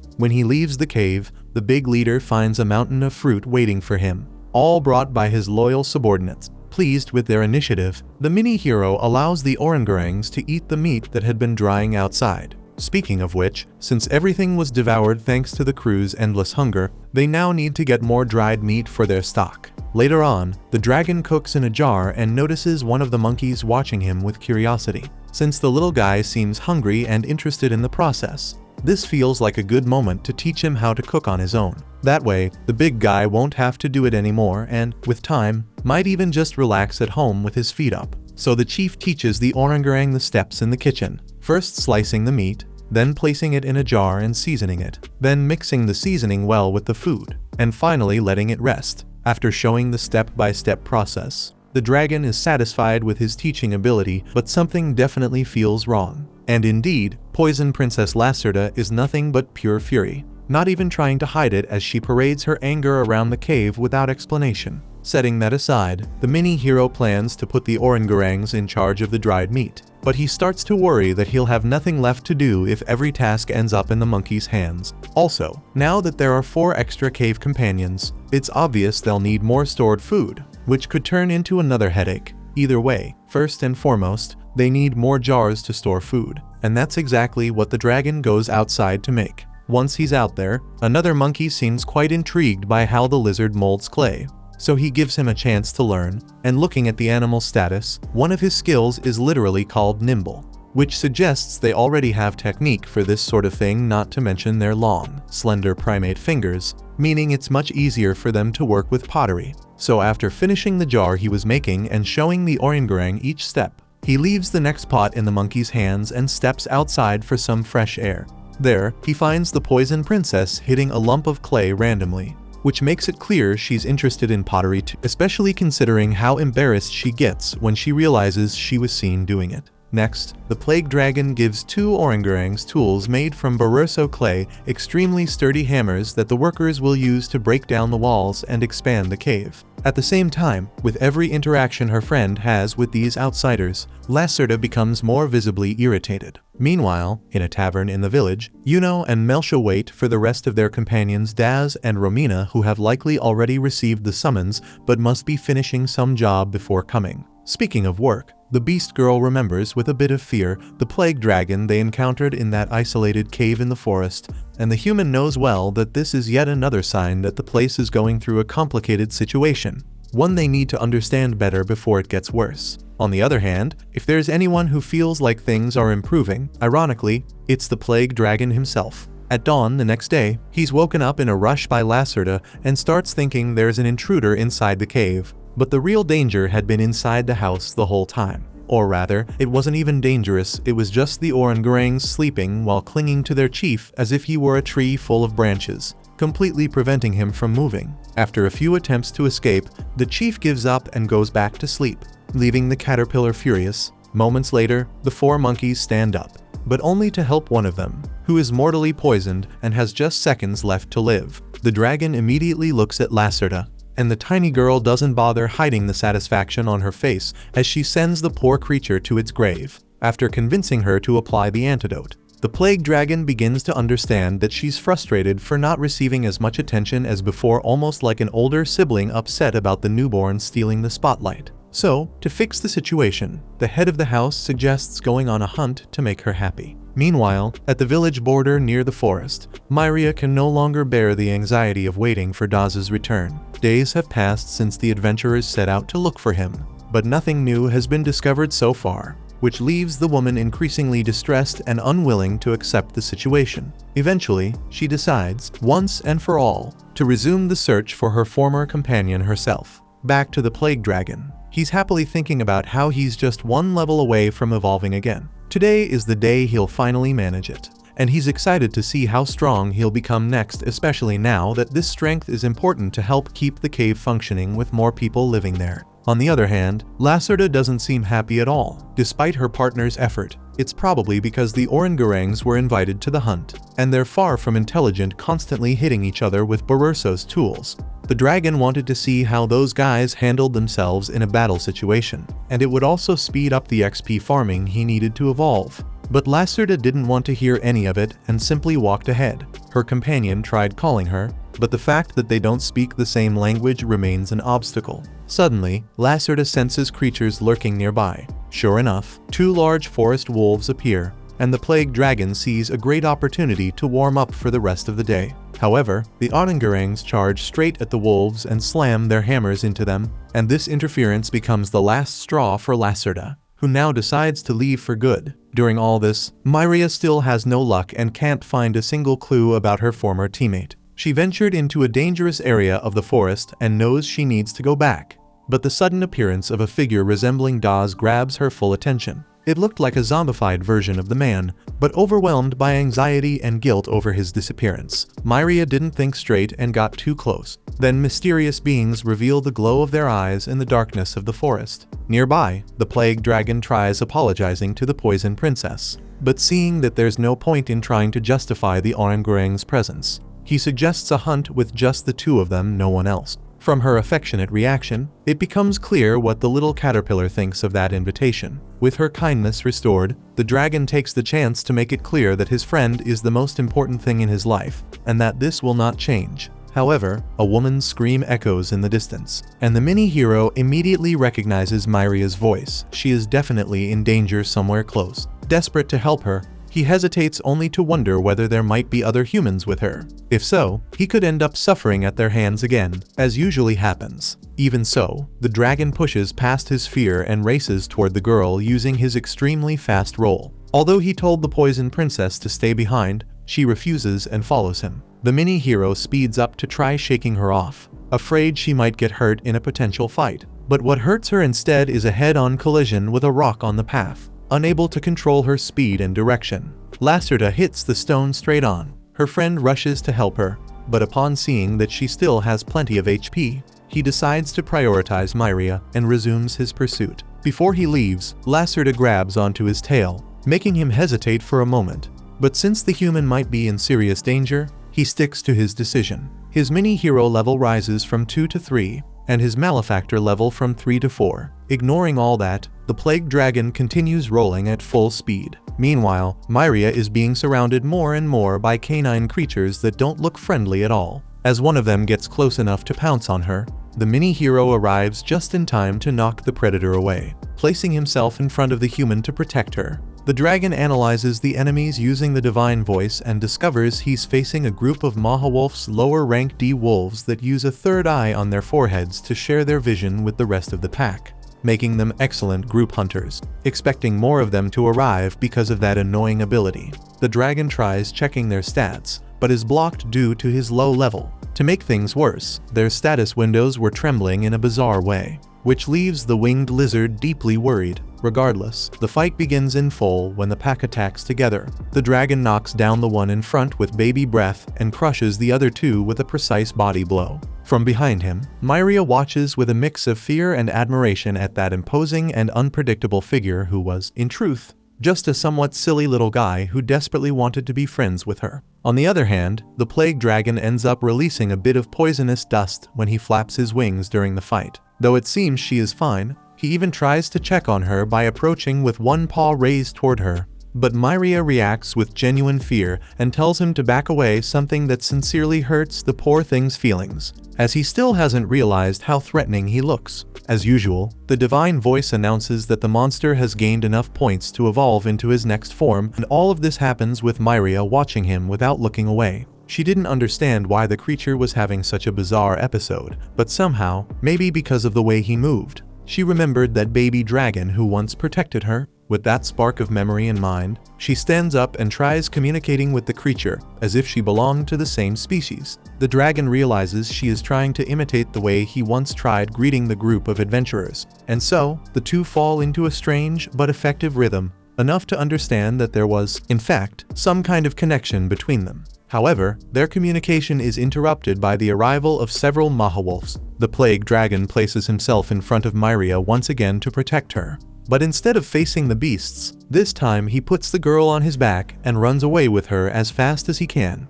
When he leaves the cave, the big leader finds a mountain of fruit waiting for him, all brought by his loyal subordinates. Pleased with their initiative, the mini-hero allows the orangutans to eat the meat that had been drying outside. Speaking of which, since everything was devoured thanks to the crew's endless hunger, they now need to get more dried meat for their stock. Later on, the dragon cooks in a jar and notices one of the monkeys watching him with curiosity. Since the little guy seems hungry and interested in the process, this feels like a good moment to teach him how to cook on his own. That way, the big guy won't have to do it anymore and, with time, might even just relax at home with his feet up. So the chief teaches the orangutan the steps in the kitchen, first slicing the meat, then placing it in a jar and seasoning it, then mixing the seasoning well with the food, and finally letting it rest. After showing the step-by-step process, the dragon is satisfied with his teaching ability, but something definitely feels wrong. And indeed, Poison Princess Lacerda is nothing but pure fury, not even trying to hide it as she parades her anger around the cave without explanation. Setting that aside, the mini-hero plans to put the orangutans in charge of the dried meat, but he starts to worry that he'll have nothing left to do if every task ends up in the monkey's hands. Also, now that there are 4 extra cave companions, it's obvious they'll need more stored food, which could turn into another headache. Either way, first and foremost, they need more jars to store food, and that's exactly what the dragon goes outside to make. Once he's out there, another monkey seems quite intrigued by how the lizard molds clay, so he gives him a chance to learn, and looking at the animal's status, one of his skills is literally called Nimble, which suggests they already have technique for this sort of thing, not to mention their long, slender primate fingers, meaning it's much easier for them to work with pottery. So after finishing the jar he was making and showing the orangutang each step, he leaves the next pot in the monkey's hands and steps outside for some fresh air. There, he finds the poison princess hitting a lump of clay randomly, which makes it clear she's interested in pottery too, especially considering how embarrassed she gets when she realizes she was seen doing it. Next, the plague dragon gives 2 orangutang's tools made from Barroso clay, extremely sturdy hammers that the workers will use to break down the walls and expand the cave. At the same time, with every interaction her friend has with these outsiders, Lacerda becomes more visibly irritated. Meanwhile, in a tavern in the village, Yuno and Melcha wait for the rest of their companions Daz and Romina, who have likely already received the summons but must be finishing some job before coming. Speaking of work, the beast girl remembers with a bit of fear the plague dragon they encountered in that isolated cave in the forest, and the human knows well that this is yet another sign that the place is going through a complicated situation, one they need to understand better before it gets worse. On the other hand, if there's anyone who feels like things are improving, ironically, it's the plague dragon himself. At dawn the next day, he's woken up in a rush by Lacerda and starts thinking there's an intruder inside the cave. But the real danger had been inside the house the whole time. Or rather, it wasn't even dangerous, it was just the orangutangs sleeping while clinging to their chief as if he were a tree full of branches, completely preventing him from moving. After a few attempts to escape, the chief gives up and goes back to sleep, leaving the caterpillar furious. Moments later, the 4 monkeys stand up, but only to help one of them, who is mortally poisoned and has just seconds left to live. The dragon immediately looks at Lacerda, and the tiny girl doesn't bother hiding the satisfaction on her face as she sends the poor creature to its grave. After convincing her to apply the antidote, the plague dragon begins to understand that she's frustrated for not receiving as much attention as before, almost like an older sibling upset about the newborn stealing the spotlight. So, to fix the situation, the head of the house suggests going on a hunt to make her happy. Meanwhile, at the village border near the forest, Myria can no longer bear the anxiety of waiting for Daz's return. Days have passed since the adventurers set out to look for him, but nothing new has been discovered so far, which leaves the woman increasingly distressed and unwilling to accept the situation. Eventually, she decides, once and for all, to resume the search for her former companion herself. Back to the plague dragon. He's happily thinking about how he's just 1 level away from evolving again. Today is the day he'll finally manage it, and he's excited to see how strong he'll become next, especially now that this strength is important to help keep the cave functioning with more people living there. On the other hand, Lacerda doesn't seem happy at all, despite her partner's effort. It's probably because the orangutangs were invited to the hunt, and they're far from intelligent, constantly hitting each other with Barroso's tools. The dragon wanted to see how those guys handled themselves in a battle situation, and it would also speed up the XP farming he needed to evolve. But Lacerda didn't want to hear any of it and simply walked ahead. Her companion tried calling her, but the fact that they don't speak the same language remains an obstacle. Suddenly, Lacerda senses creatures lurking nearby. Sure enough, 2 large forest wolves appear, and the plague dragon sees a great opportunity to warm up for the rest of the day. However, the orangutangs charge straight at the wolves and slam their hammers into them, and this interference becomes the last straw for Lacerda, who now decides to leave for good. During all this, Myria still has no luck and can't find a single clue about her former teammate. She ventured into a dangerous area of the forest and knows she needs to go back. But the sudden appearance of a figure resembling Daz grabs her full attention. It looked like a zombified version of the man, but overwhelmed by anxiety and guilt over his disappearance, Myria didn't think straight and got too close. Then mysterious beings reveal the glow of their eyes in the darkness of the forest. Nearby, the plague dragon tries apologizing to the poison princess, but seeing that there's no point in trying to justify the orangutang's presence, he suggests a hunt with just the 2 of them, no one else. From her affectionate reaction, it becomes clear what the little caterpillar thinks of that invitation. With her kindness restored, the dragon takes the chance to make it clear that his friend is the most important thing in his life, and that this will not change. However, a woman's scream echoes in the distance, and the mini-hero immediately recognizes Myria's voice. She is definitely in danger somewhere close. Desperate to help her, he hesitates only to wonder whether there might be other humans with her. If so, he could end up suffering at their hands again, as usually happens. Even so, the dragon pushes past his fear and races toward the girl using his extremely fast roll. Although he told the poison princess to stay behind, she refuses and follows him. The mini-hero speeds up to try shaking her off, afraid she might get hurt in a potential fight. But what hurts her instead is a head-on collision with a rock on the path. Unable to control her speed and direction, Lacerda hits the stone straight on. Her friend rushes to help her, but upon seeing that she still has plenty of HP, he decides to prioritize Myria and resumes his pursuit. Before he leaves, Lacerda grabs onto his tail, making him hesitate for a moment. But since the human might be in serious danger, he sticks to his decision. His mini-hero level rises from 2 to 3, and his malefactor level from 3 to 4. Ignoring all that, the plague dragon continues rolling at full speed. Meanwhile, Myria is being surrounded more and more by canine creatures that don't look friendly at all. As one of them gets close enough to pounce on her, the mini-hero arrives just in time to knock the predator away, placing himself in front of the human to protect her. The dragon analyzes the enemies using the divine voice and discovers he's facing a group of Mahawolf's lower rank D wolves that use a third eye on their foreheads to share their vision with the rest of the pack, making them excellent group hunters, expecting more of them to arrive because of that annoying ability. The dragon tries checking their stats, but is blocked due to his low level. To make things worse, their status windows were trembling in a bizarre way, which leaves the winged lizard deeply worried. Regardless, the fight begins in full when the pack attacks together. The dragon knocks down the one in front with baby breath and crushes the other two with a precise body blow. From behind him, Myria watches with a mix of fear and admiration at that imposing and unpredictable figure who was, in truth, just a somewhat silly little guy who desperately wanted to be friends with her. On the other hand, the plague dragon ends up releasing a bit of poisonous dust when he flaps his wings during the fight. Though it seems she is fine, he even tries to check on her by approaching with one paw raised toward her. But Myria reacts with genuine fear and tells him to back away, something that sincerely hurts the poor thing's feelings, as he still hasn't realized how threatening he looks. As usual, the divine voice announces that the monster has gained enough points to evolve into his next form, and all of this happens with Myria watching him without looking away. She didn't understand why the creature was having such a bizarre episode, but somehow, maybe because of the way he moved, she remembered that baby dragon who once protected her. With that spark of memory in mind, she stands up and tries communicating with the creature, as if she belonged to the same species. The dragon realizes she is trying to imitate the way he once tried greeting the group of adventurers, and so, the two fall into a strange but effective rhythm, enough to understand that there was, in fact, some kind of connection between them. However, their communication is interrupted by the arrival of several Mahawolfs. The plague dragon places himself in front of Myria once again to protect her. But instead of facing the beasts, this time he puts the girl on his back and runs away with her as fast as he can.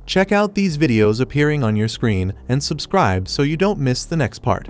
Check out these videos appearing on your screen and subscribe so you don't miss the next part.